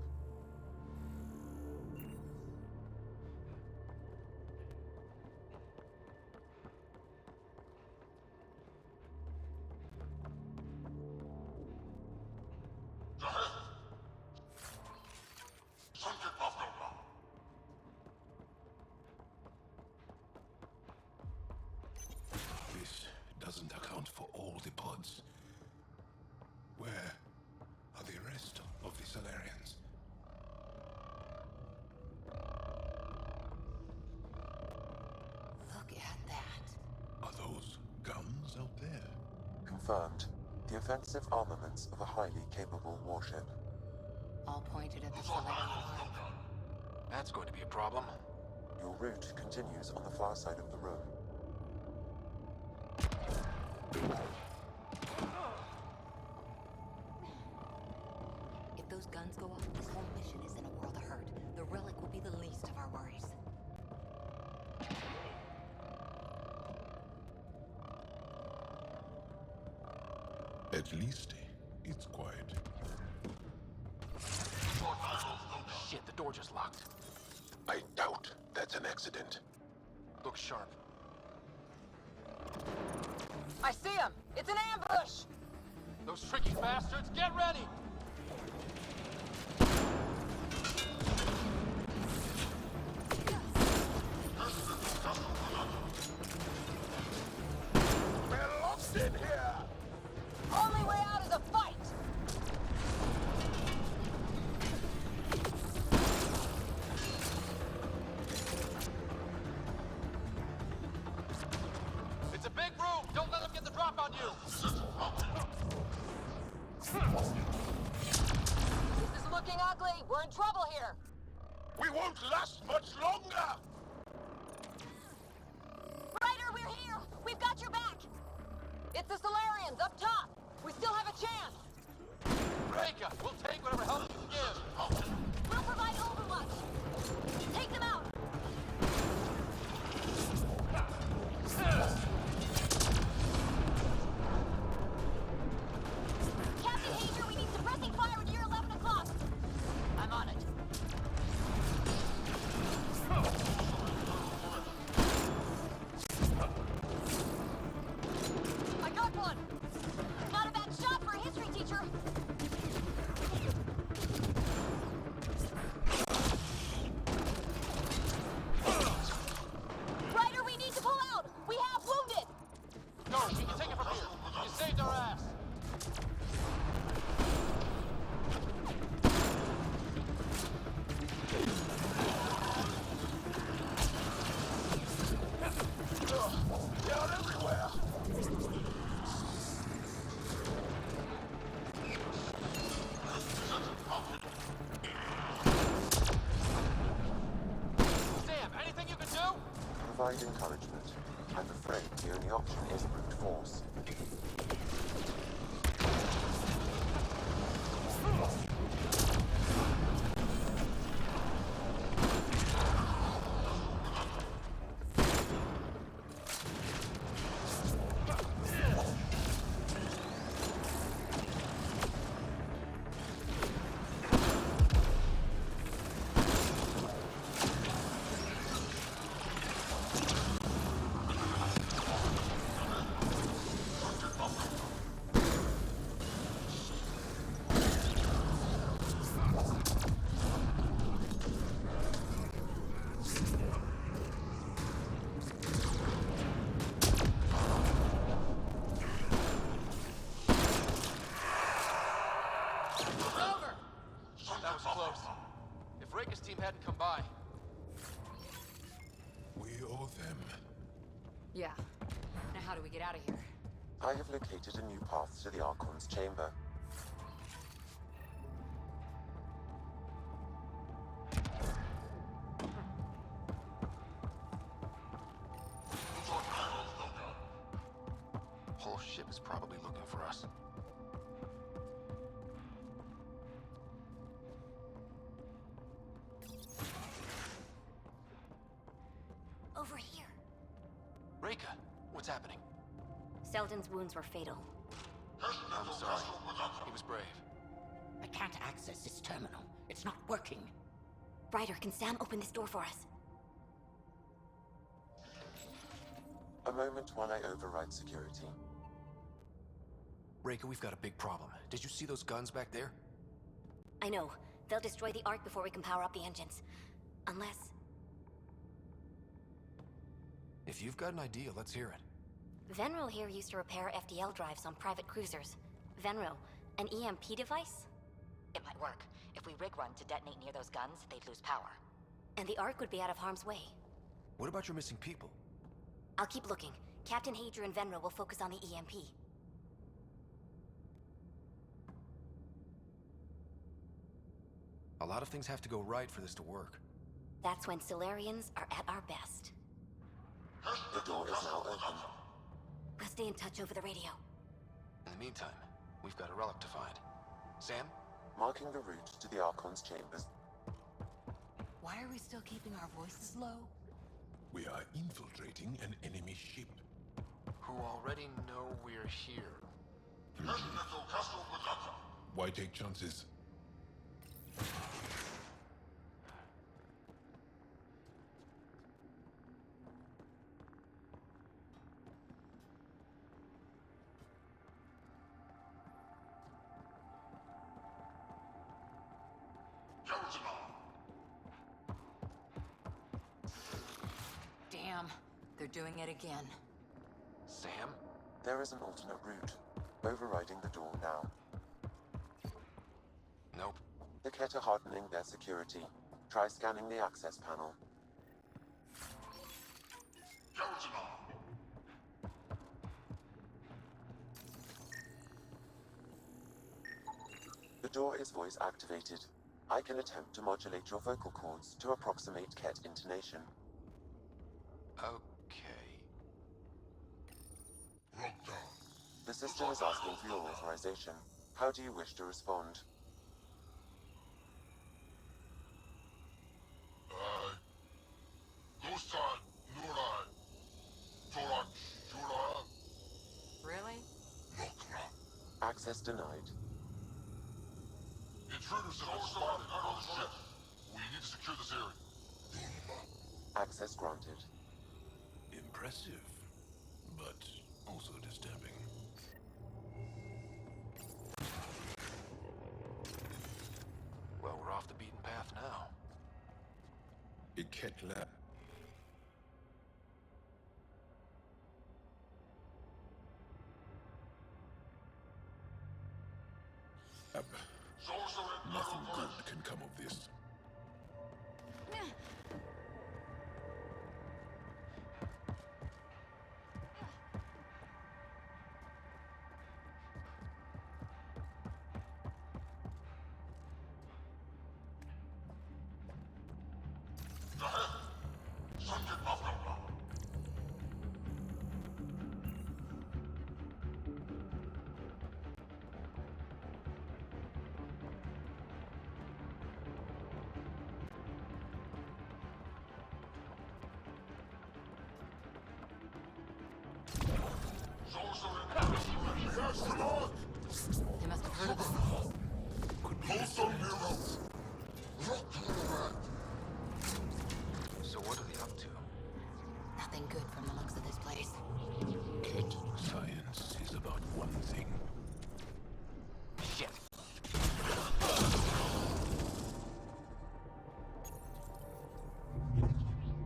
This doesn't account for all the pods. Where are the rest of the Solarians? Look at that. Are those guns out there? Confirmed. The offensive armaments of a highly capable warship. All pointed at the Solarian ark. That's going to be a problem. Your route continues on the far side of the room. If those guns go off, this whole mission is in a world of hurt. The relic will be the least of our worries. At least it's quiet. Shit, the door just locked. I doubt that's an accident. Look sharp. I see him! It's an ambush! Those tricky bastards, get ready! We're lost in here! Only way out is a fight! It's a big room! Don't let them get the drop on you! This is looking ugly! We're in trouble here! We won't last much longer! Ryder, we're here! We've got your back! It's the Solarians, up top! We still have a chance! Reka, we'll take whatever help you can give! We'll provide overwatch! Take them out! Captain Hager, we need suppressing fire near 11 o'clock! I'm on it. I got one! Not a bad shot for a history teacher! Ryder, we need to pull out! We have wounded! No, we can take it from here! You saved our ass! They're everywhere! Sam, anything you can do? Provide encouragement. I'm afraid the only option is brute force. That was close. If Reka's team hadn't come by... We owe them. Yeah. Now how do we get out of here? I have located a new path to the Archon's chamber. Whole ship is probably looking for us. Over here. Reka, what's happening? Selden's wounds were fatal. I'm sorry. He was brave. I can't access this terminal. It's not working. Ryder, can Sam open this door for us? A moment while I override security. Reka, we've got a big problem. Did you see those guns back there? I know. They'll destroy the Ark before we can power up the engines. Unless... If you've got an idea, let's hear it. Venro here used to repair FDL drives on private cruisers. Venro, an EMP device? It might work. If we rig one to detonate near those guns, they'd lose power. And the Ark would be out of harm's way. What about your missing people? I'll keep looking. Captain Hager and Venro will focus on the EMP. A lot of things have to go right for this to work. That's when Solarians are at our best. The door is now open. We'll stay in touch over the radio. In the meantime, we've got a relic to find. Sam? Marking the route to the Archon's chambers. Why are we still keeping our voices low? We are infiltrating an enemy ship. Who already know we're here. Why take chances? They're doing it again. Sam? There is an alternate route. Overriding the door now. Nope. The Ket are hardening their security. Try scanning the access panel. The door is voice activated. I can attempt to modulate your vocal cords to approximate Ket intonation. Okay. The system is asking for your authorization. How do you wish to respond? Really? Access denied. Intruders have been spotted on the ship. We need to secure this area. Access granted. Impressive, but also disturbing. Well, we're off the beaten path now. It can't lab. Nothing good can come of this. They must have heard of us. So what are they up to? Nothing good from the looks of this place. Kid science is about one thing. Shit.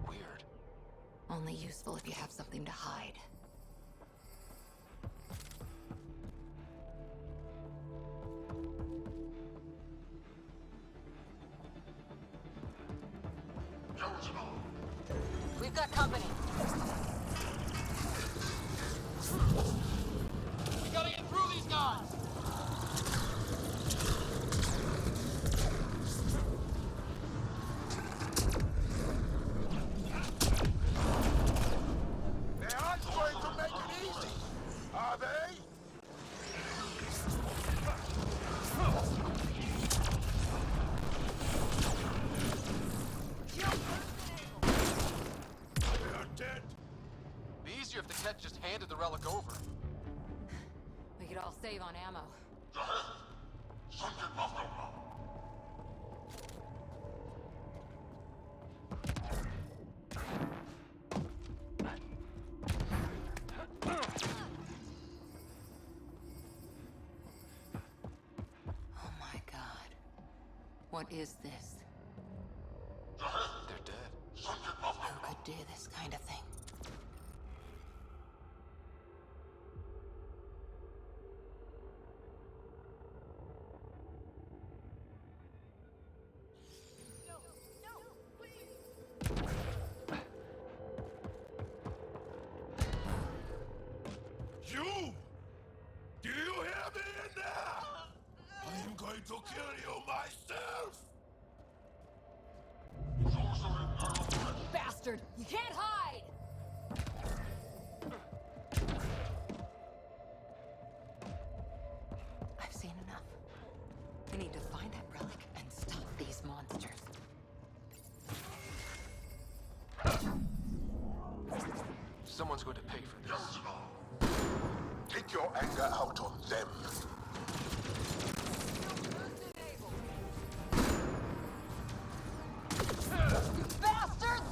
Weird. Only useful if you have something to hide. We've got company. We gotta get through these guys! They aren't going to make it easy, are they? They are dead. Be easier if the Ket just handed the relic over. We could all save on ammo. Oh my god. What is this? They're dead. Who could do this kind of thing? You! Do you hear me in there? I am going to kill you myself! Bastard! You can't hide! I've seen enough. We need to find that relic and stop these monsters. Someone's going to pay for this. Take your anger out on them. Bastards!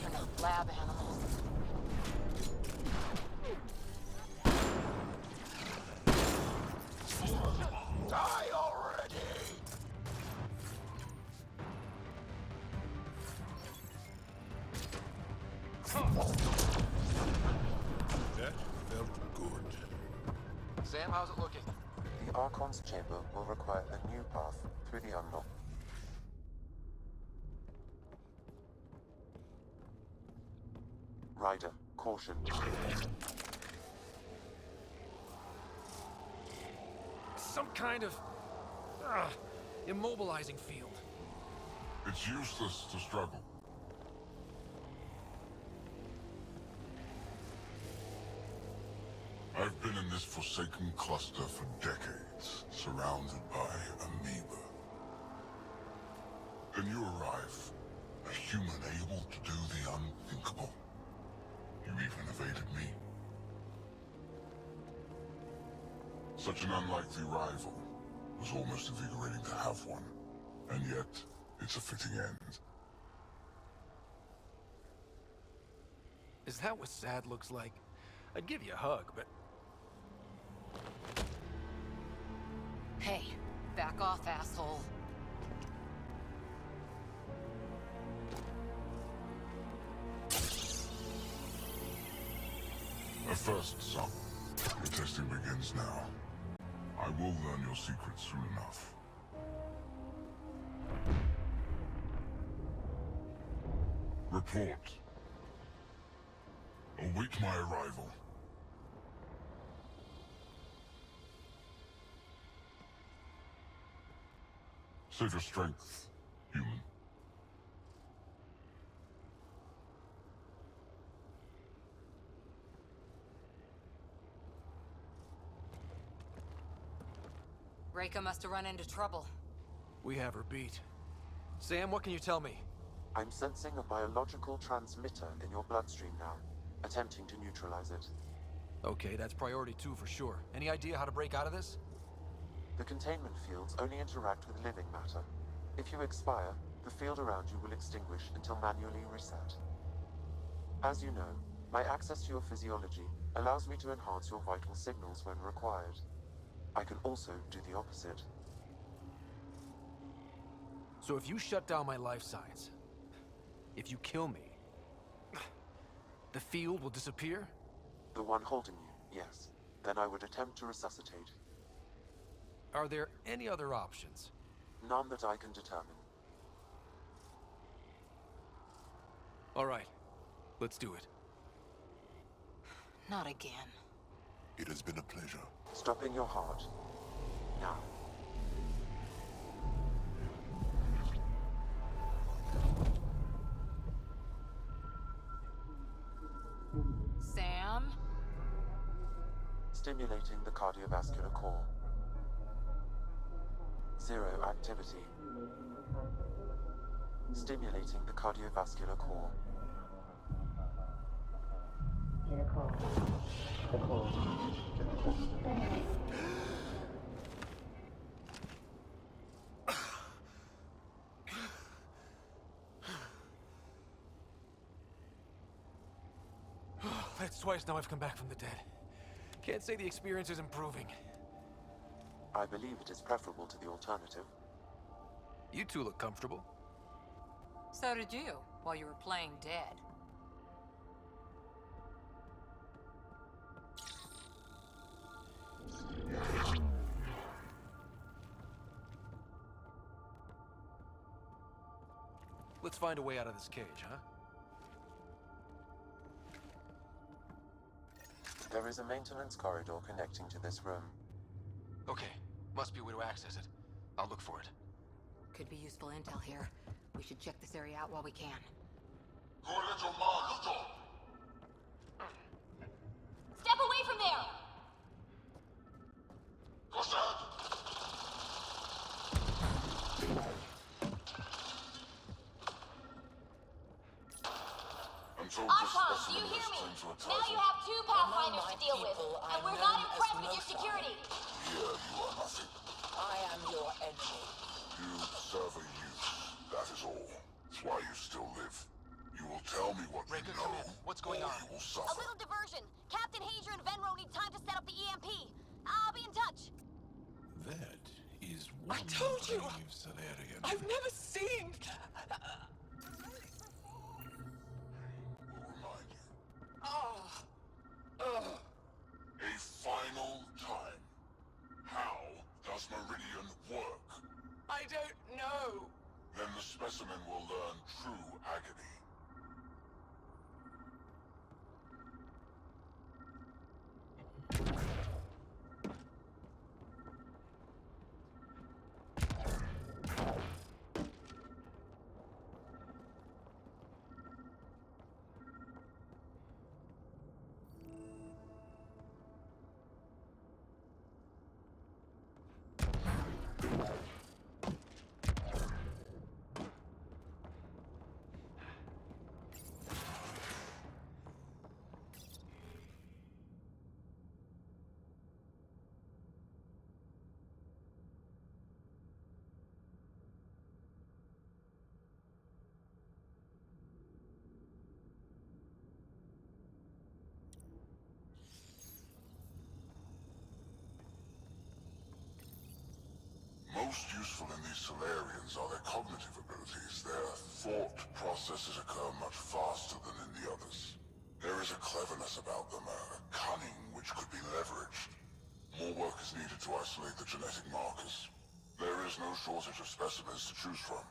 You're not lab animals. Die already! Sam, how's it looking? The Archon's chamber will require a new path through the unlock. Ryder, caution. Some kind of... immobilizing field. It's useless to struggle. I've been in this forsaken cluster for decades, surrounded by amoeba. Then you arrive, a human able to do the unthinkable. You even evaded me. Such an unlikely rival. Was almost invigorating to have one. And yet, it's a fitting end. Is that what sad looks like? I'd give you a hug, but... Hey, back off, asshole. A first, son. Your testing begins now. I will learn your secrets soon enough. Report. Await my arrival. Save your strength, human. Reika must have run into trouble. We have her beat. Sam, what can you tell me? I'm sensing a biological transmitter in your bloodstream now, attempting to neutralize it. Okay, that's priority 2 for sure. Any idea how to break out of this? The containment fields only interact with living matter. If you expire, the field around you will extinguish until manually reset. As you know, my access to your physiology allows me to enhance your vital signals when required. I can also do the opposite. So if you shut down my life signs, if you kill me, the field will disappear? The one holding you, yes. Then I would attempt to resuscitate. Are there any other options? None that I can determine. All right, let's do it. Not again. It has been a pleasure. Stopping your heart. Now. Sam? Stimulating the cardiovascular core. 0 activity. Stimulating the cardiovascular core. That's twice now I've come back from the dead. Can't say the experience is improving. I believe it is preferable to the alternative. You two look comfortable. So did you, while you were playing dead. Let's find a way out of this cage, huh? There is a maintenance corridor connecting to this room. Okay, must be a way to access it. I'll look for it. Could be useful intel here. We should check this area out while we can. Step away from there! Archon, do you hear me? Now you have 2 Pathfinders to deal with, and we're not impressed with your security. Here you are nothing. I am your enemy. You serve a use. That is all. It's why you still live. You will tell me what Reika, you know. come in. What's going on? You will A suffer. little diversion. Captain Hager and Venro need time to set up the EMP. I'll be in touch. That is I told you! Solarian. I've never seen... A final time. specimen will learn true agony. Most useful in these Solarians are their cognitive abilities. Their thought processes occur much faster than in the others. There is a cleverness about them, a cunning which could be leveraged. More work is needed to isolate the genetic markers. There is no shortage of specimens to choose from.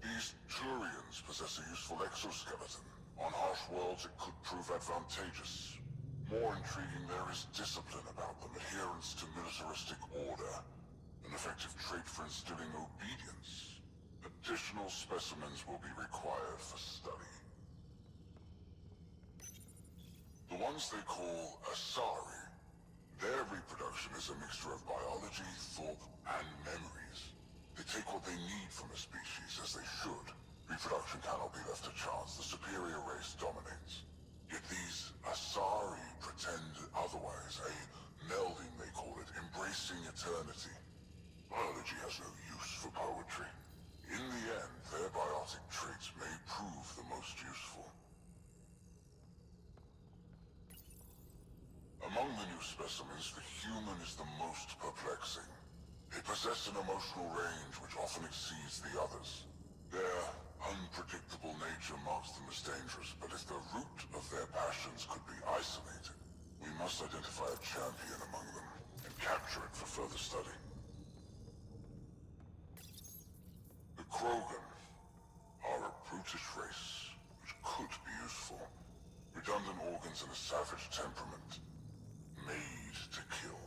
These Turians possess a useful exoskeleton. On harsh worlds, it could prove advantageous. More intriguing, there is discipline about them, adherence to militaristic order, an effective trait for instilling obedience. Additional specimens will be required for study. The ones they call Asari, their reproduction is a mixture of biology, thought, and memories. They take what they need from a species, as they should. Reproduction cannot be left to chance. The superior race dominates. Yet these Asari pretend otherwise, a melding they call it, embracing eternity. Biology has no use for poetry. In the end, their biotic traits may prove the most useful. Among the new specimens, the human is the most perplexing. They possess an emotional range which often exceeds the others. Their unpredictable nature marks them as dangerous, but if the root of their passions could be isolated, we must identify a champion among them and capture it for further study. The Krogan are a brutish race which could be useful. Redundant organs and a savage temperament, made to kill.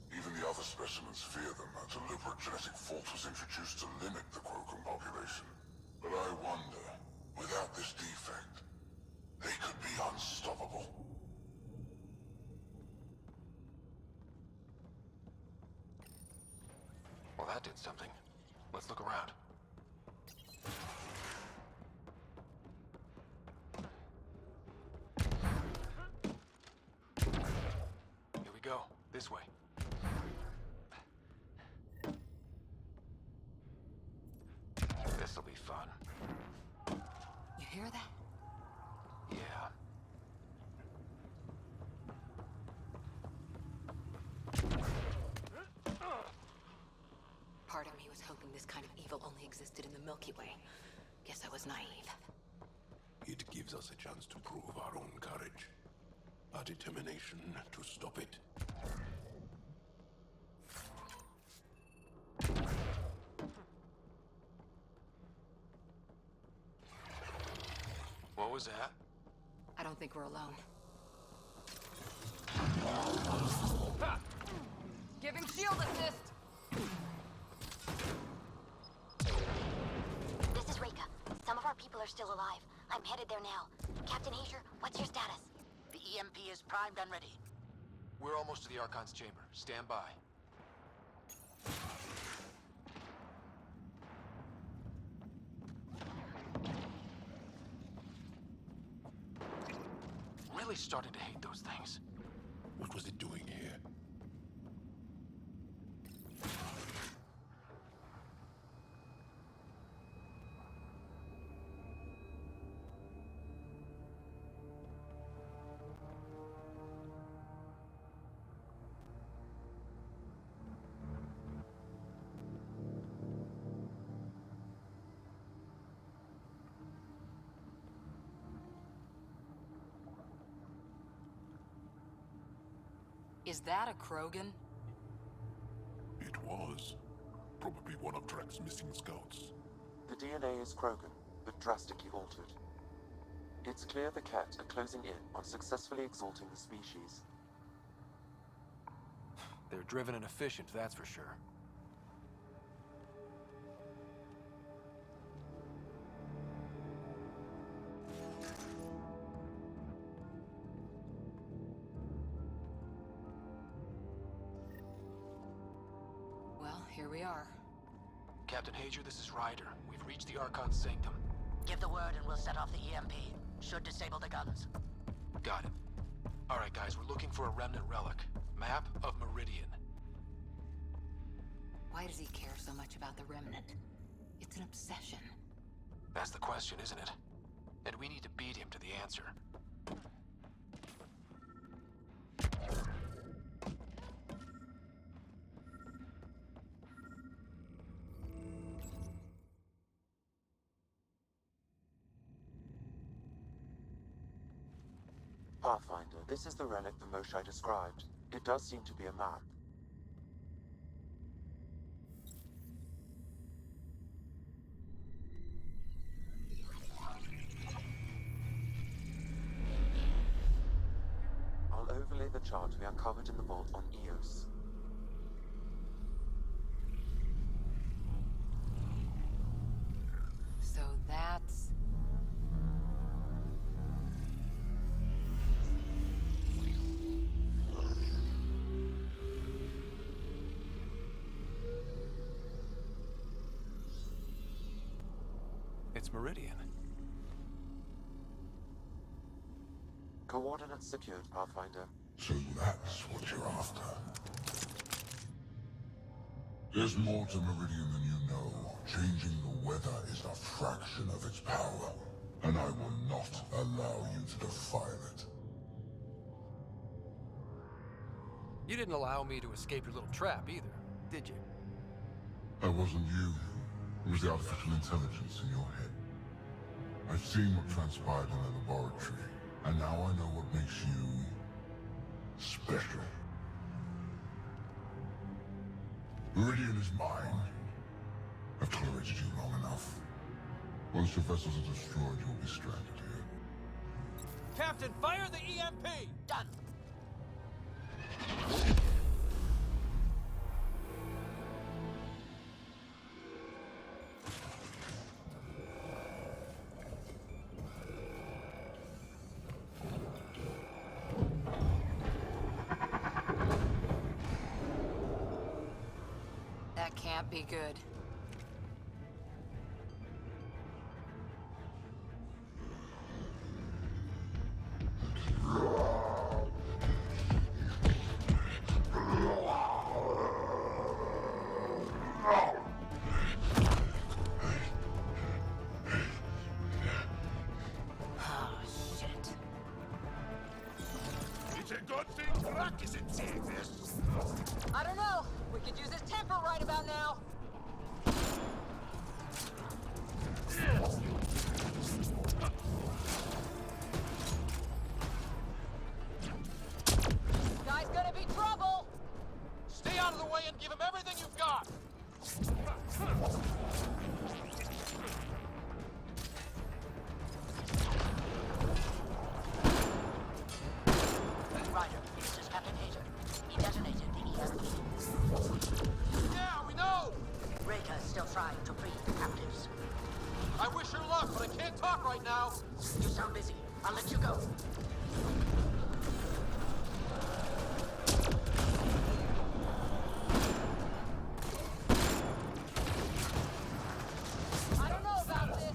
Even the other specimens fear them. A deliberate genetic fault was introduced to limit the Krogan population. But I wonder, without this defect, they could be unstoppable. Well, that did something. Let's look around. Here we go. This way. This'll be fun. You hear that? Yeah. Part of me was hoping this kind of evil only existed in the Milky Way. Guess I was naive. It gives us a chance to prove our own courage. Our determination to stop it. What was that? I don't think we're alone. Giving shield assist! This is Reika. Some of our people are still alive. I'm headed there now. Captain Hager, what's your status? The EMP is primed and ready. We're almost to the Archon's chamber. Stand by. Really starting to hate those things. What was it doing here? Is that a Krogan? It was. Probably one of Drek's missing scouts. The DNA is Krogan, but drastically altered. It's clear the Ket are closing in on successfully exalting the species. They're driven and efficient, that's for sure. Well, here we are. Captain Hager, this is Ryder. We've reached the Archon's sanctum. Give the word and we'll set off the EMP. Should disable the guns. Got it. All right, guys, we're looking for a remnant relic. Map of Meridian. Why does he care so much about the remnant? It's an obsession. That's the question, isn't it? And we need to beat him to the answer. Pathfinder, this is the relic the Moshae described. It does seem to be a map. I'll overlay the chart we uncovered in the vault on Eos. So that's... It's Meridian. Coordinates secured, Pathfinder. So that's what you're after. There's more to Meridian than you know. Changing the weather is a fraction of its power, and I will not allow you to defile it. You didn't allow me to escape your little trap either, did you? That wasn't you. It was the artificial intelligence in your head. I've seen what transpired in the laboratory, and now I know what makes you... special. Meridian is mine. I've tolerated you long enough. Once your vessels are destroyed, you'll be stranded here. Captain, fire the EMP! Done. That can't be good. Oh, shit. It's a good thing Drak isn't seeing this. I don't know. We could use his temper right about now. Guy's gonna be trouble. Stay out of the way and give him everything you've got! Ryder, this is Captain Hager. He detonated the EMP. Yeah, we know! Reka's still trying to free the captives. I wish her luck, but I can't talk right now! You sound busy. I'll let you go. I don't know about this.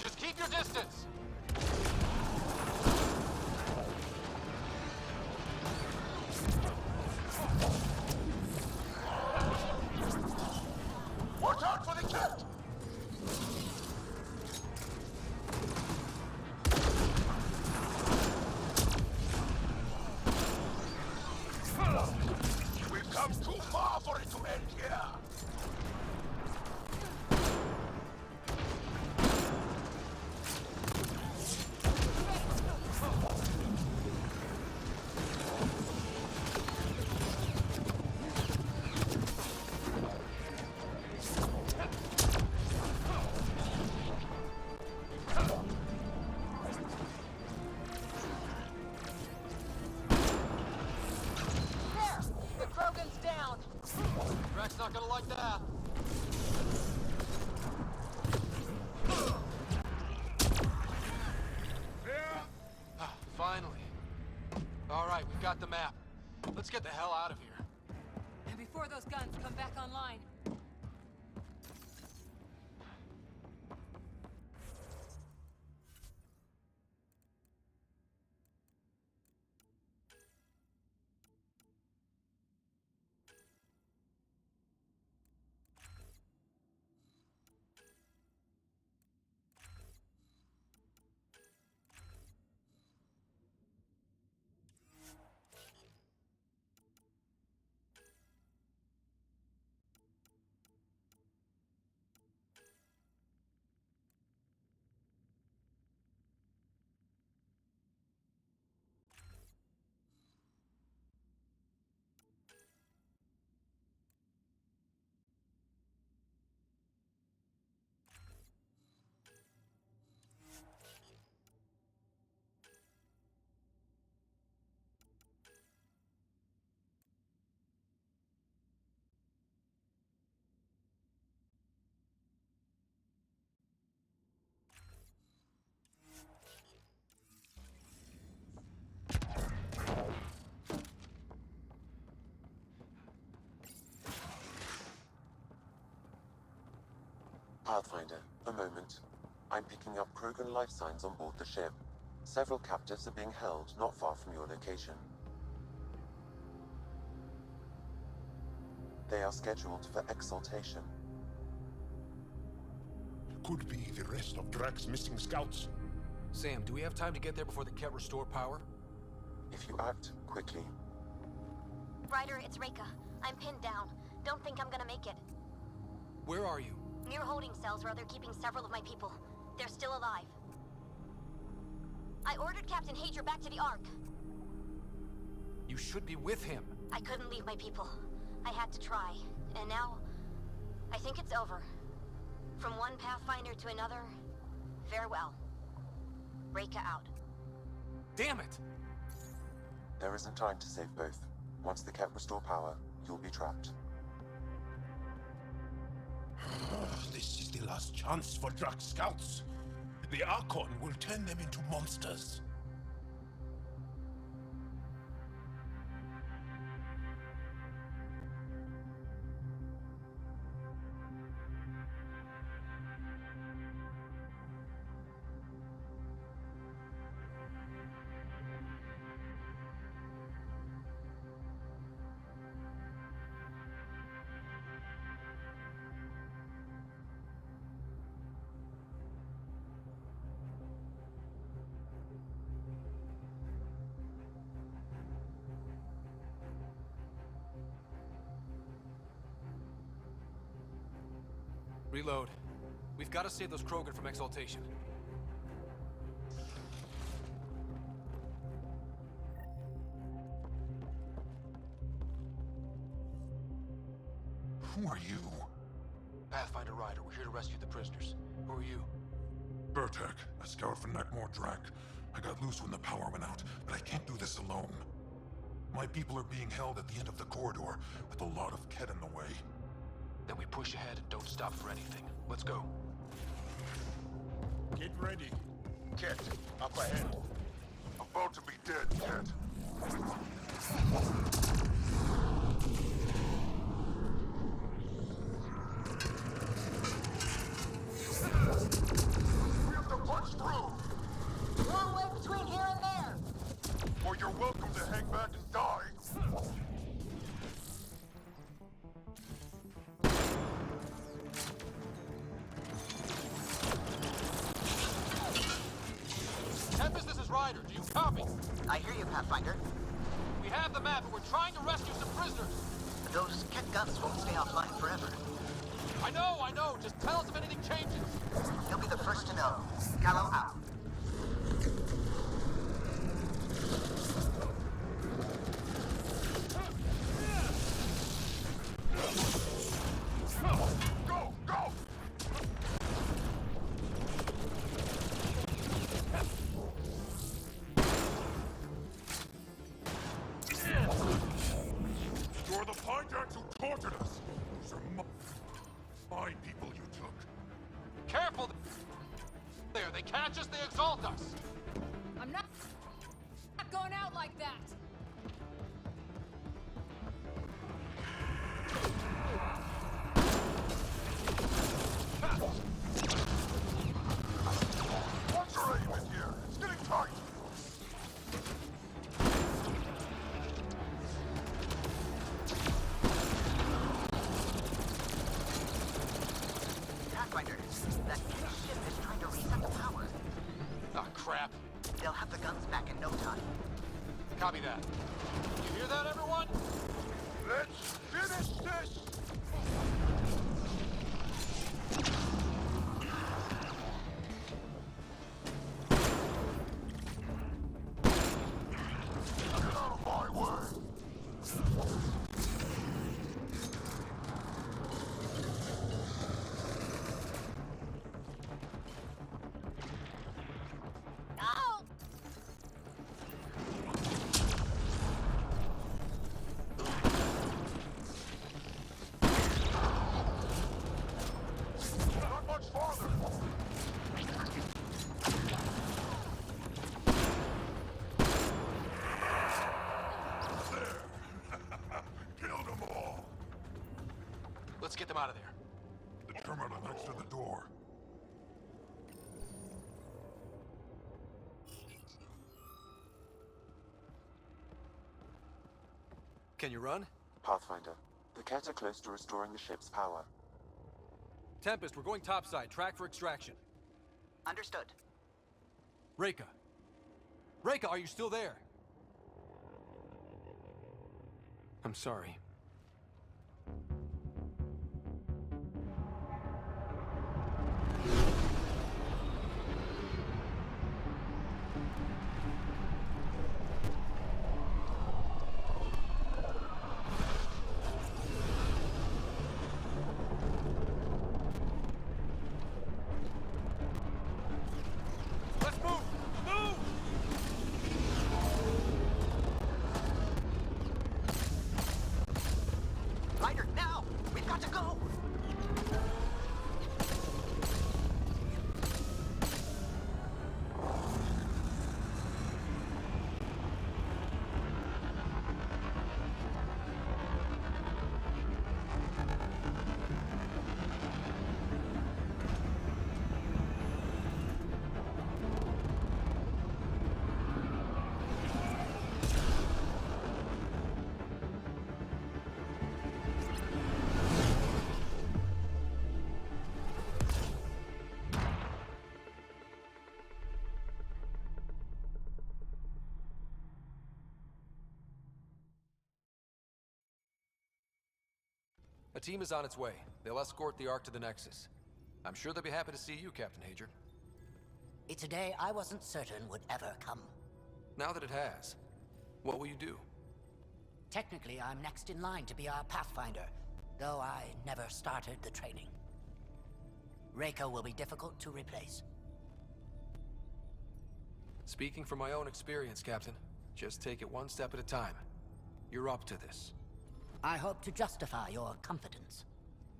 Just keep your distance! Watch out for the cat! We've come too far for it to end here. Drax not gonna like that. Finally. All right, we've got the map. Let's get the hell out of here. And before those guns come back online. Pathfinder, a moment. I'm picking up Krogan life signs on board the ship. Several captives are being held not far from your location. They are scheduled for exaltation. Could be the rest of Drax's missing scouts. Sam, do we have time to get there before the Ket restore power? If you act quickly. Ryder, it's Reika. I'm pinned down. Don't think I'm gonna make it. Where are you? Near holding cells where they're keeping several of my people. They're still alive. I ordered Captain Hager back to the Ark. You should be with him. I couldn't leave my people. I had to try. And now, I think it's over. From one Pathfinder to another, farewell. Reika out. Damn it! There isn't time to save both. Once the Ket restore power, you'll be trapped. This is the last chance for Drax scouts. The Archon will turn them into monsters. Reload. We've got to save those Krogan from exaltation. Who are you? Pathfinder Ryder, we're here to rescue the prisoners. Who are you? Burtek, a scout for Nakmor Drak. I got loose when the power went out, but I can't do this alone. My people are being held at the end of the corridor, with a lot of Ket in the way. Then we push ahead and don't stop for anything. Let's go. Get ready. Ket, up ahead. About to be dead, Ket. We have to punch through! Long way between here and there! Or you're welcome to hang back and die! Tempest, this is Ryder. Do you copy? I hear you, Pathfinder. We have the map, and we're trying to rescue some prisoners. Those Ket guns won't stay offline forever. I know. Just tell us if anything changes. You'll be the first to know. Gallo out. Go! Go! You're the the Pinedats who tortured us! Those are my people you took. Careful! There, they catch us, they exalt us! I'm not going out like that. What's your aim in here? It's getting tight! Pathfinder, that ship is trying to reset the power. Ah, crap. They'll have the guns back in no time. Copy that. You hear that, everyone? Let's finish this! Get out of my way! Oh! Not much farther! There! Killed them all! Let's get them out of there. The terminal next to the door. Can you run? Pathfinder, the Ket are close to restoring the ship's power. Tempest, we're going topside. Track for extraction. Understood. Reika. Reika, are you still there? I'm sorry. Let's move! Move! Ryder, now! We've got to go! A team is on its way. They'll escort the Ark to the Nexus. I'm sure they'll be happy to see you, Captain Hager. It's a day I wasn't certain would ever come. Now that it has, what will you do? Technically, I'm next in line to be our Pathfinder, though I never started the training. Reiko will be difficult to replace. Speaking from my own experience, Captain, just take it one step at a time. You're up to this. I hope to justify your confidence.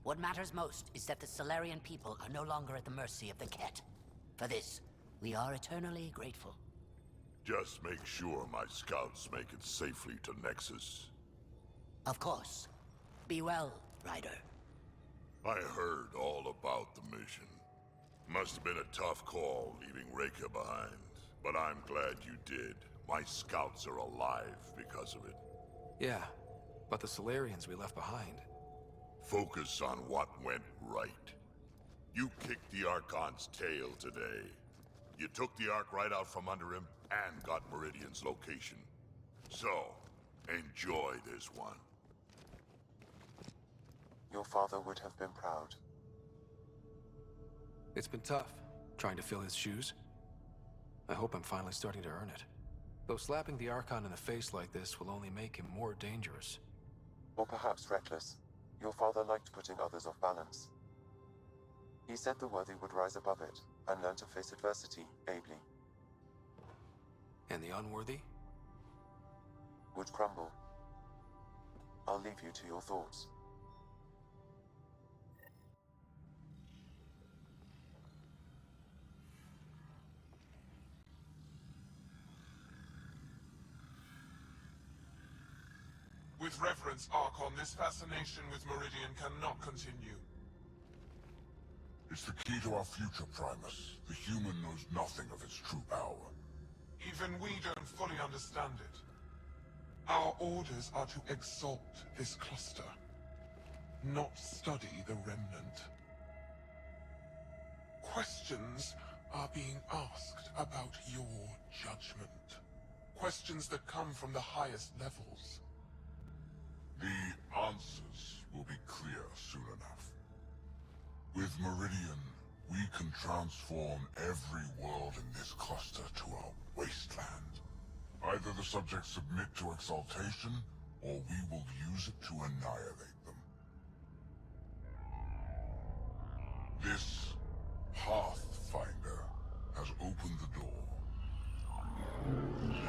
What matters most is that the Solarian people are no longer at the mercy of the Ket. For this, we are eternally grateful. Just make sure my scouts make it safely to Nexus. Of course. Be well, Ryder. I heard all about the mission. Must have been a tough call leaving Reika behind, but I'm glad you did. My scouts are alive because of it. Yeah, but the Solarians we left behind. Focus on what went right. You kicked the Archon's tail today. You took the Ark right out from under him and got Meridian's location. So, enjoy this one. Your father would have been proud. It's been tough, trying to fill his shoes. I hope I'm finally starting to earn it. Though slapping the Archon in the face like this will only make him more dangerous. Or perhaps reckless. Your father liked putting others off balance. He said the worthy would rise above it, and learn to face adversity ably. And the unworthy? Would crumble. I'll leave you to your thoughts. With reverence, Archon, this fascination with Meridian cannot continue. It's the key to our future, Primus. The human knows nothing of its true power. Even we don't fully understand it. Our orders are to exalt this cluster, not study the remnant. Questions are being asked about your judgment. Questions that come from the highest levels. The answers will be clear soon enough. With Meridian, we can transform every world in this cluster to a wasteland. Either the subjects submit to exaltation, or we will use it to annihilate them. This Pathfinder has opened the door.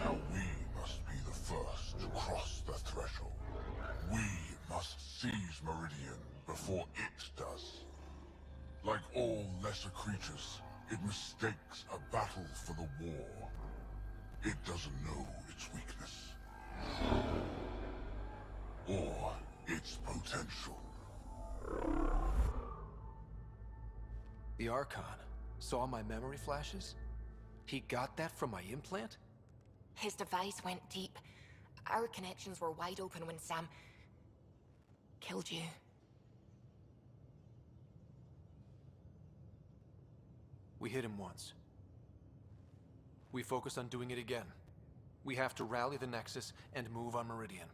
Now we must be the first to cross the threshold. We must seize Meridian before it does. Like all lesser creatures, it mistakes a battle for the war. It doesn't know its weakness. Or its potential. The Archon saw my memory flashes? He got that from my implant? His device went deep. Our connections were wide open when Sam killed you. We hit him once. We focus on doing it again. We have to rally the Nexus and move on Meridian.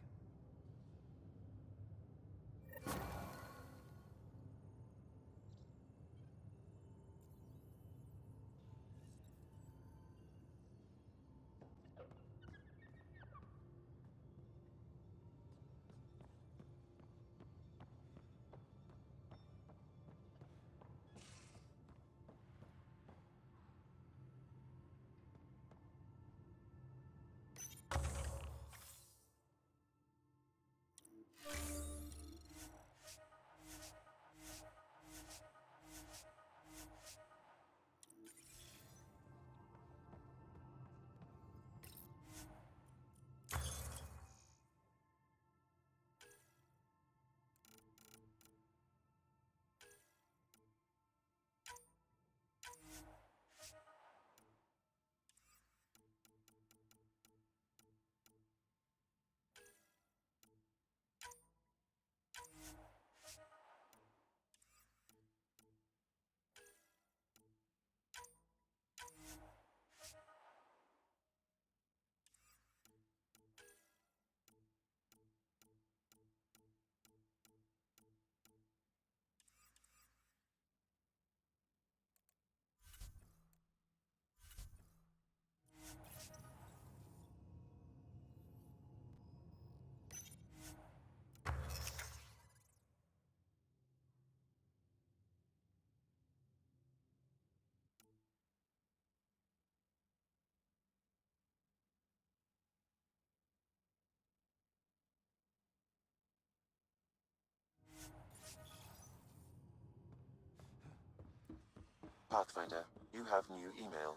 Pathfinder, you have new email.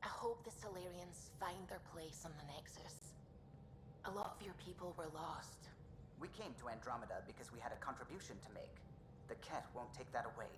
I hope the Solarians find their place on the Nexus. A lot of your people were lost. We came to Andromeda because we had a contribution to make. The Ket won't take that away.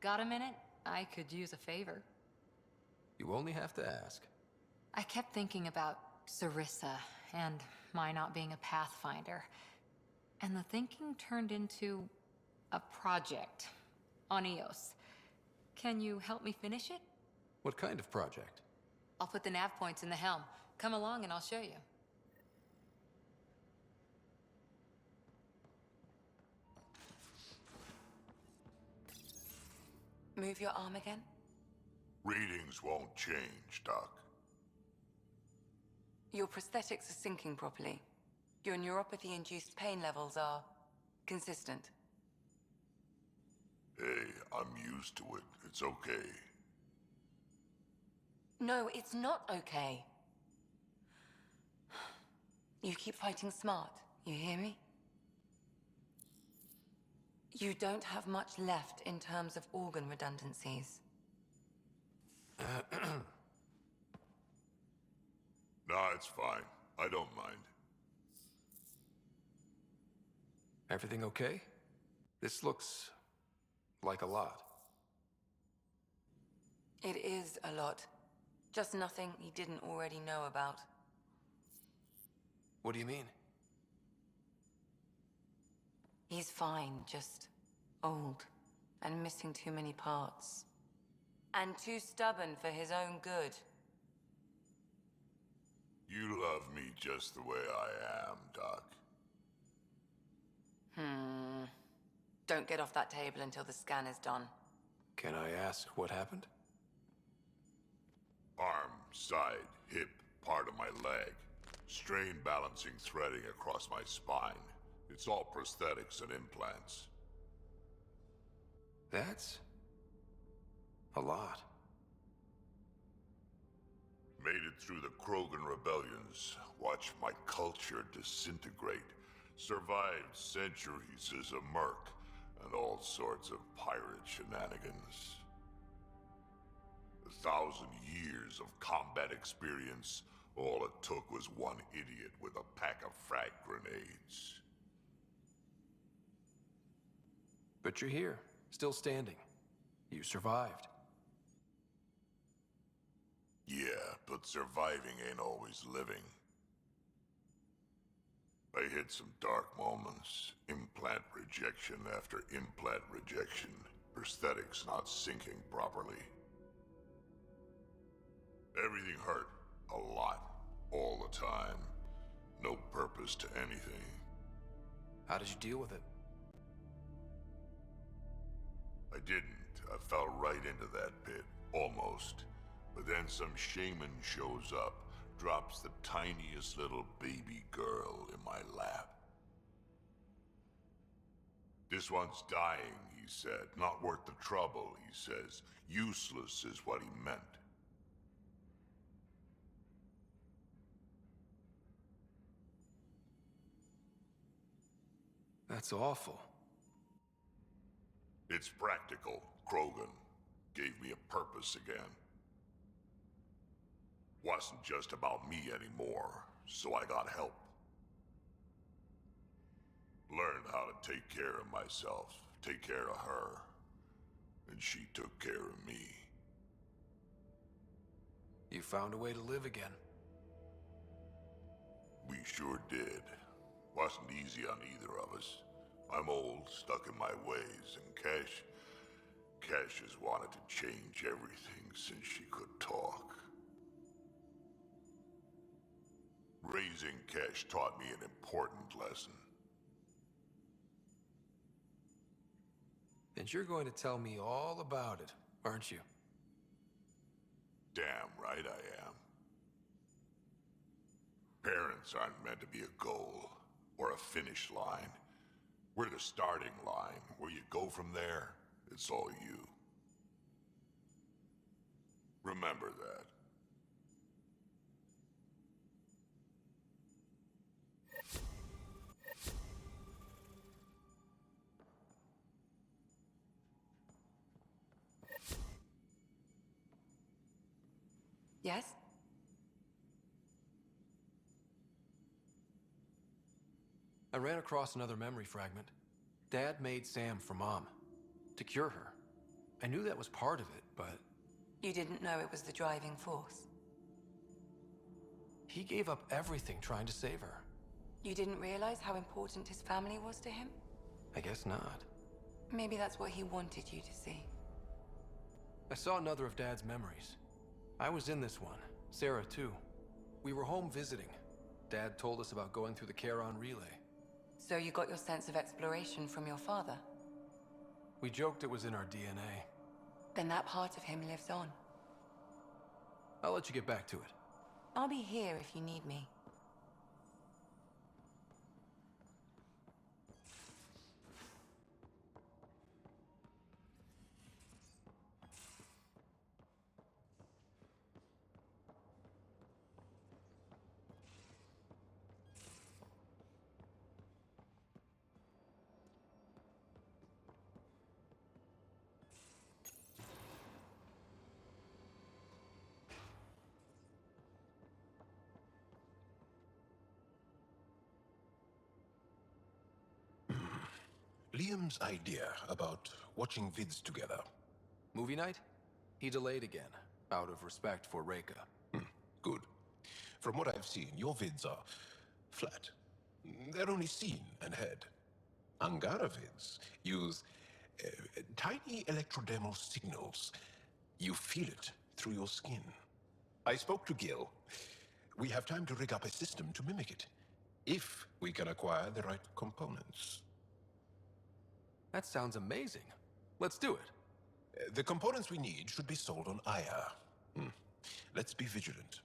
Got a minute? I could use a favor. You only have to ask. I kept thinking about Sarissa and my not being a Pathfinder. And the thinking turned into a project on Eos. Can you help me finish it? What kind of project? I'll put the nav points in the helm. Come along and I'll show you. Move your arm again. Readings won't change, Doc. Your prosthetics are syncing properly. Your neuropathy-induced pain levels are consistent. Hey, I'm used to it. It's okay. No, it's not okay. You keep fighting smart, you hear me? You don't have much left in terms of organ redundancies. Nah, it's fine. I don't mind. Everything okay? This looks like a lot. It is a lot. Just nothing he didn't already know about. What do you mean? He's fine, just old and missing too many parts. And too stubborn for his own good. You love me just the way I am, Doc. Don't get off that table until the scan is done. Can I ask what happened? Arm, side, hip, part of my leg. Strain balancing threading across my spine. It's all prosthetics and implants. That's a lot. Made it through the Krogan rebellions. Watched my culture disintegrate. Survived centuries as a merc. And all sorts of pirate shenanigans. 1,000 years of combat experience. All it took was one idiot with a pack of frag grenades. But you're here, still standing. You survived. Yeah, but surviving ain't always living. I hit some dark moments. Implant rejection after implant rejection. Prosthetics not syncing properly. Everything hurt. A lot. All the time. No purpose to anything. How did you deal with it? I didn't. I fell right into that pit. Almost. But then some shaman shows up. Drops the tiniest little baby girl in my lap. This one's dying, he said. Not worth the trouble, he says. Useless is what he meant. That's awful. It's practical. Krogan gave me a purpose again. Wasn't just about me anymore, so I got help. Learned how to take care of myself, take care of her. And she took care of me. You found a way to live again. We sure did. Wasn't easy on either of us. I'm old, stuck in my ways, and Cash has wanted to change everything since she could talk. Raising Cash taught me an important lesson. And you're going to tell me all about it, aren't you? Damn right I am. Parents aren't meant to be a goal, or a finish line. We're the starting line. Where you go from there, it's all you. Remember that. Yes? I ran across another memory fragment. Dad made Sam for Mom. To cure her. I knew that was part of it, but You didn't know it was the driving force? he gave up everything trying to save her. You didn't realize how important his family was to him? I guess not. Maybe that's what he wanted you to see. I saw another of Dad's memories. I was in this one. Sarah, too. We were home visiting. Dad told us about going through the Charon relay. So you got your sense of exploration from your father? We joked it was in our DNA. Then that part of him lives on. I'll let you get back to it. I'll be here if you need me. Liam's idea about watching vids together. Movie night? He delayed again, out of respect for Reika. Good. From what I've seen, your vids are flat. They're only seen and heard. Angara vids use tiny electrodermal signals. You feel it through your skin. I spoke to Gil. We have time to rig up a system to mimic it, if we can acquire the right components. That sounds amazing. Let's do it. The components we need should be sold on Aya. Let's be vigilant.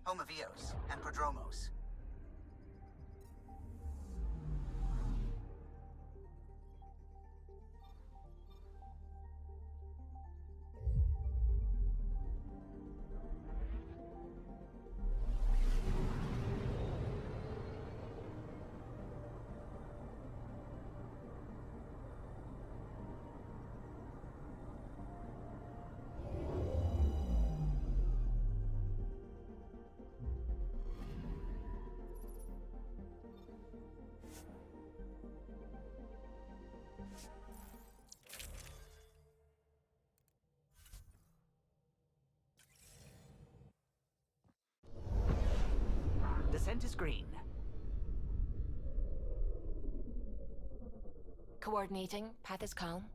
home of Eos and Prodromos. Descent is green. Coordinating. Path is calm.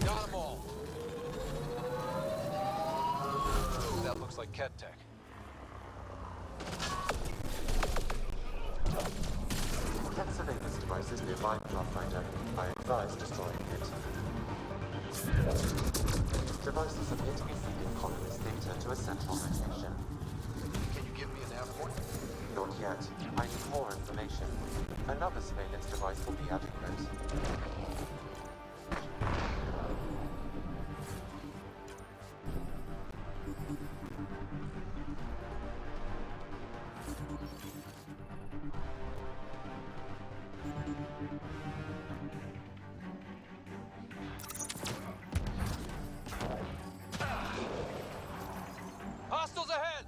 Got them all. That looks like Ket tech. Ket surveillance device is nearby, Pathfinder. I advise destroying it. Devices appear to be feeding colonist data to a central location. Can you give me an nav point? Not yet. I need more information. Another surveillance device will be adequate. Hostiles ahead!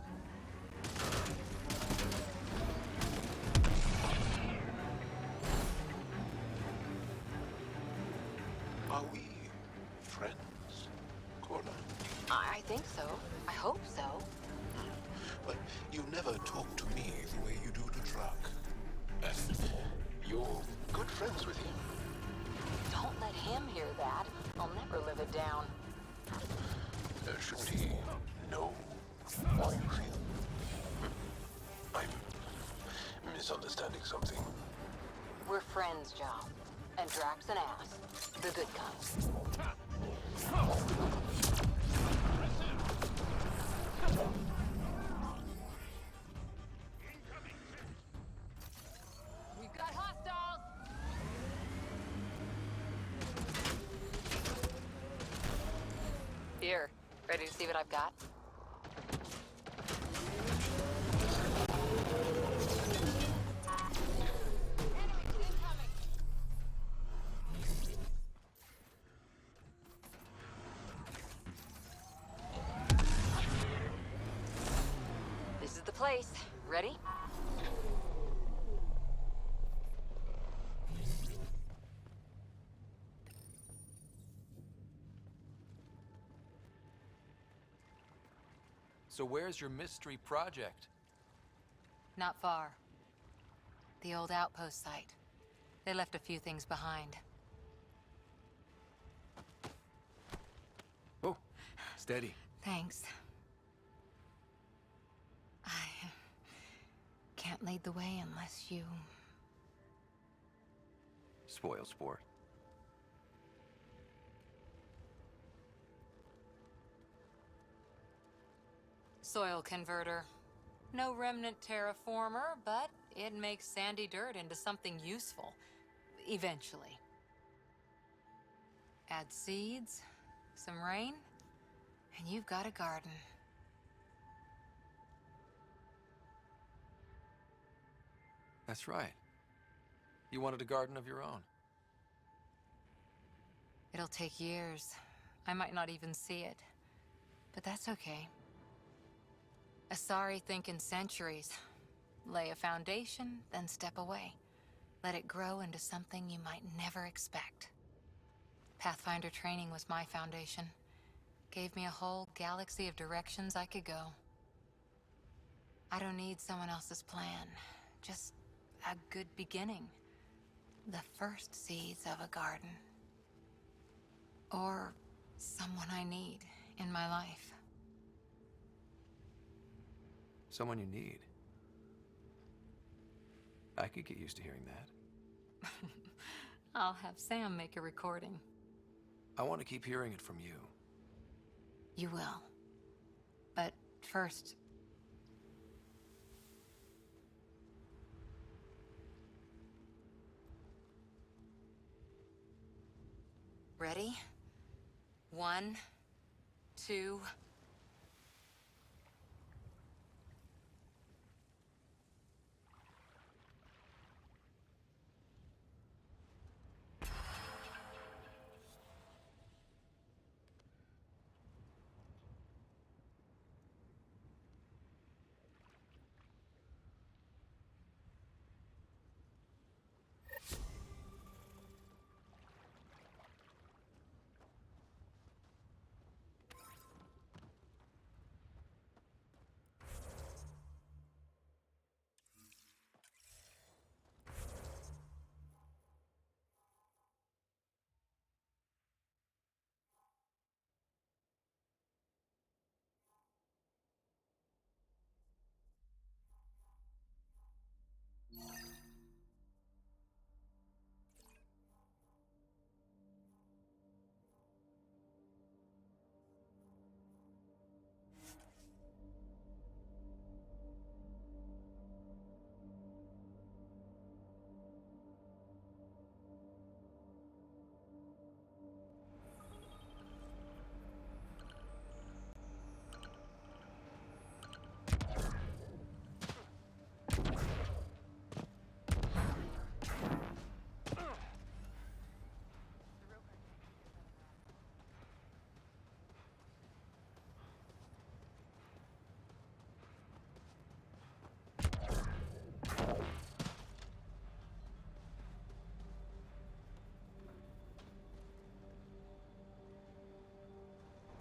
Are we friends, Corla? I think so. I hope so. But you never talk to me the way you do to Drak. And you're good friends with him. Don't let him hear that. I'll never live it down. Shouldn't he know how you feel? I'm misunderstanding something. We're friends, John. And Drax an ass. The good kind. We've got hostiles! Here. Ready to see what I've got? This is the place. Ready? So where's your mystery project? Not far. The old outpost site. They left a few things behind. Oh, steady. Thanks. I can't lead the way unless you... Spoil sport. Soil converter. No remnant terraformer, but it makes sandy dirt into something useful. Eventually. Add seeds, some rain, and you've got a garden. That's right. You wanted a garden of your own. It'll take years. I might not even see it. But that's okay. Asari think in centuries. Lay a foundation, then step away. Let it grow into something you might never expect. Pathfinder training was my foundation. Gave me a whole galaxy of directions I could go. I don't need someone else's plan. Just a good beginning. The first seeds of a garden. Or someone I need in my life. Someone you need. I could get used to hearing that. I'll have Sam make a recording. I want to keep hearing it from you. You will. But first... Ready? 1, 2...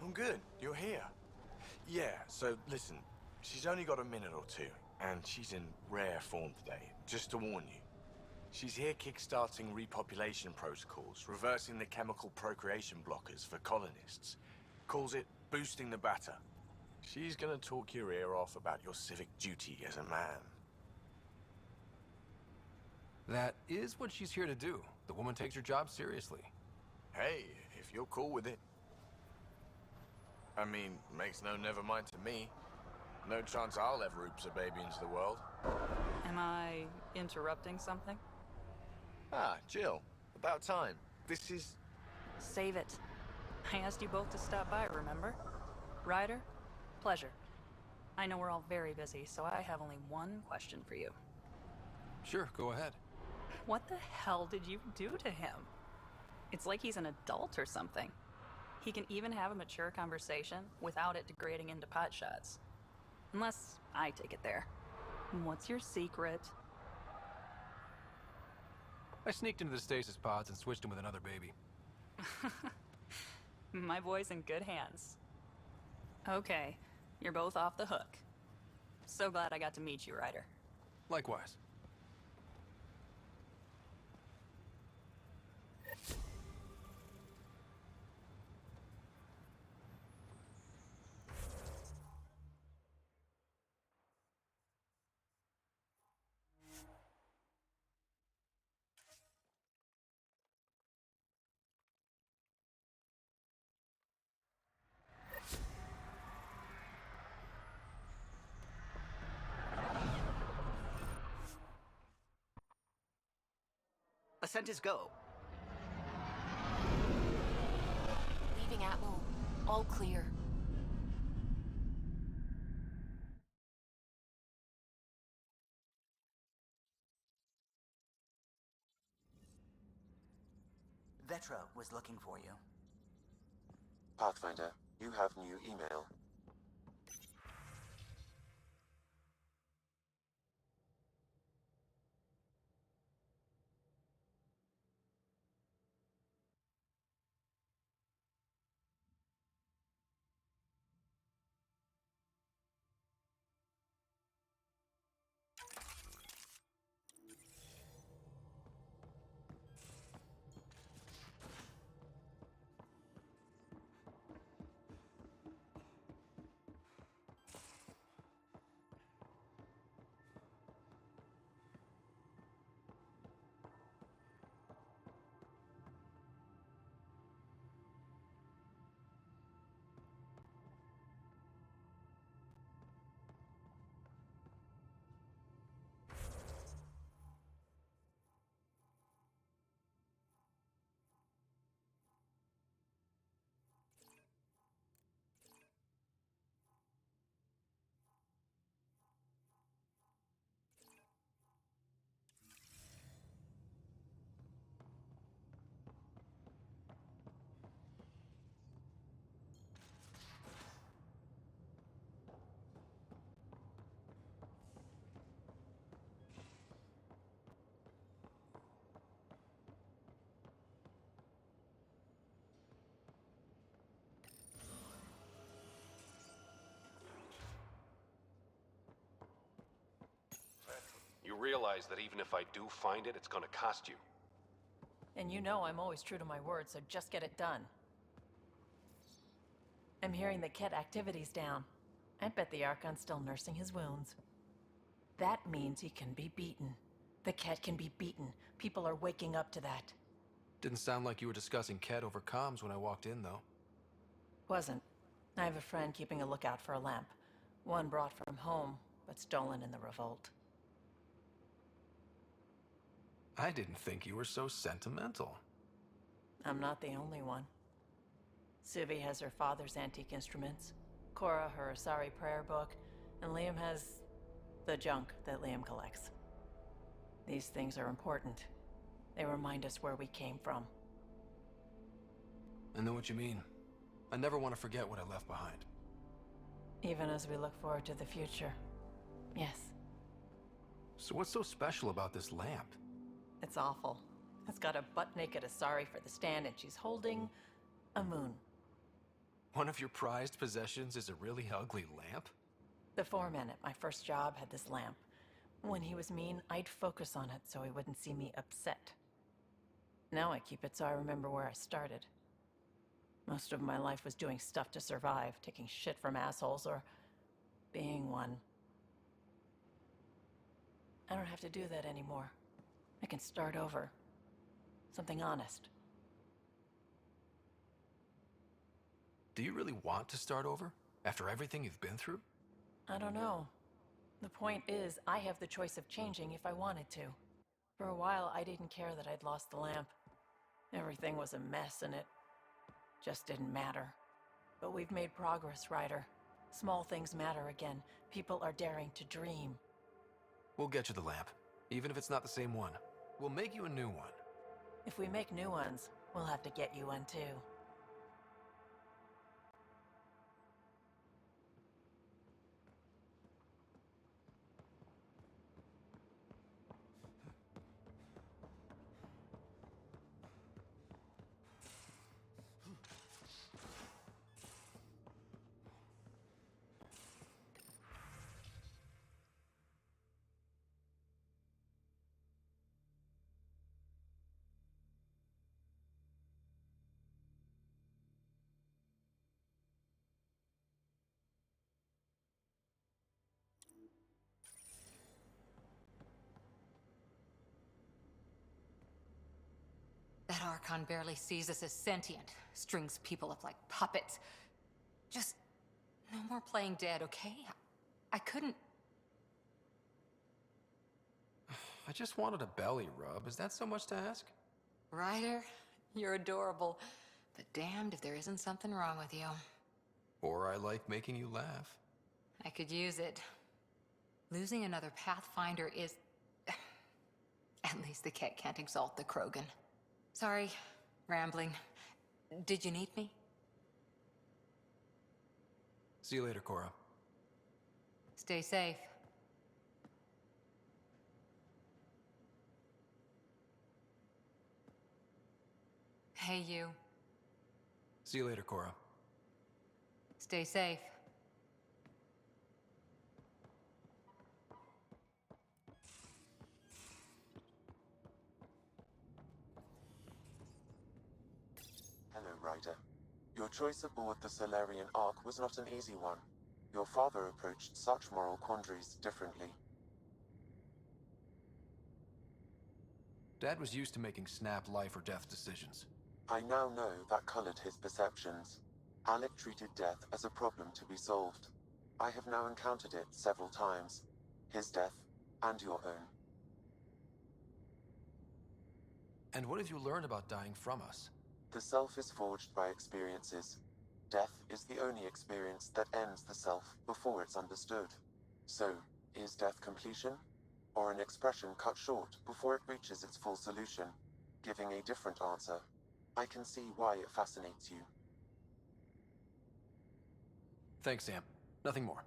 I'm good. You're here. Yeah, so listen, she's only got a minute or two, and she's in rare form today, just to warn you. She's here kickstarting repopulation protocols, reversing the chemical procreation blockers for colonists. Calls it boosting the batter. She's gonna talk your ear off about your civic duty as a man. That is what she's here to do. The woman takes her job seriously. Hey, if you're cool with it. I mean, makes no never mind to me. No chance I'll ever oops a baby into the world. Am I interrupting something? Ah, Jill. About time. This is... Save it. I asked you both to stop by, remember? Ryder, pleasure. I know we're all very busy, so I have only one question for you. Sure, go ahead. What the hell did you do to him? It's like he's an adult or something. He can even have a mature conversation without it degrading into pot shots. Unless I take it there. What's your secret? I sneaked into the stasis pods and switched him with another baby. My boy's in good hands. Okay, You're both off the hook. So glad I got to meet you, Ryder. Likewise. Ascent is go. Leaving Atmo. All clear. Vetra was looking for you. Pathfinder, you have new email. You realize that even if I do find it, it's gonna cost you. And you know I'm always true to my word, so just get it done. I'm hearing the Ket activity's down. I bet the Archon's still nursing his wounds. That means he can be beaten. The Ket can be beaten. People are waking up to that. Didn't sound like you were discussing Ket over comms when I walked in, though. Wasn't. I have a friend keeping a lookout for a lamp. One brought from home, but stolen in the revolt. I didn't think you were so sentimental. I'm not the only one. Suvi has her father's antique instruments, Cora her Asari prayer book, and Liam has the junk that Liam collects. These things are important. They remind us where we came from. I know what you mean. I never want to forget what I left behind. Even as we look forward to the future. Yes. So what's so special about this lamp? It's awful. It's got a butt-naked Asari for the stand, and she's holding a moon. One of your prized possessions is a really ugly lamp? The foreman at my first job had this lamp. When he was mean, I'd focus on it so he wouldn't see me upset. Now I keep it so I remember where I started. Most of my life was doing stuff to survive, taking shit from assholes or being one. I don't have to do that anymore. I can start over. Something honest. Do you really want to start over? After everything you've been through? I don't know. The point is, I have the choice of changing if I wanted to. For a while, I didn't care that I'd lost the lamp. Everything was a mess and it just didn't matter. But we've made progress, Ryder. Small things matter again. People are daring to dream. We'll get you the lamp, even if it's not the same one. We'll make you a new one. If we make new ones, we'll have to get you one too. That Archon barely sees us as sentient, strings people up like puppets. Just no more playing dead, okay? I couldn't... I just wanted a belly rub. Is that so much to ask? Ryder, you're adorable. But damned if there isn't something wrong with you. Or I like making you laugh. I could use it. Losing another Pathfinder is... At least the Ket can't exalt the Krogan. Sorry, rambling. Did you need me? See you later, Cora. Stay safe. Hey, you. See you later, Cora. Stay safe. Hello, Ryder. Your choice aboard the Solarian Ark was not an easy one. Your father approached such moral quandaries differently. Dad was used to making snap life or death decisions. I now know that colored his perceptions. Alec treated death as a problem to be solved. I have now encountered it several times. His death, and your own. And what have you learned about dying from us? The self is forged by experiences. Death is the only experience that ends the self before it's understood. So, is death completion? Or an expression cut short before it reaches its full solution, giving a different answer? I can see why it fascinates you. Thanks, Sam. Nothing more.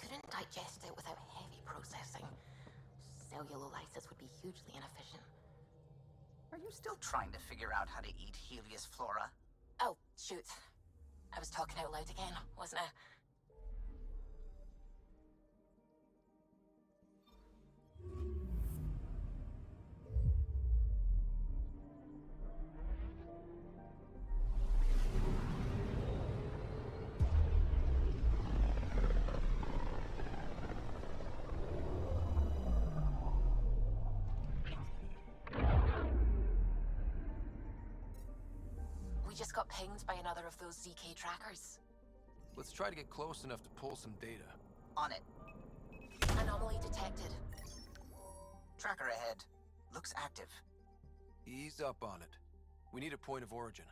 Couldn't digest it without heavy processing. Cellulolysis would be hugely inefficient. Are you still trying to figure out how to eat Helios flora? Oh, shoot. I was talking out loud again, wasn't I? We just got pinged by another of those ZK trackers. Let's try to get close enough to pull some data. On it. Anomaly detected. Tracker ahead. Looks active. Ease up on it. We need a point of origin.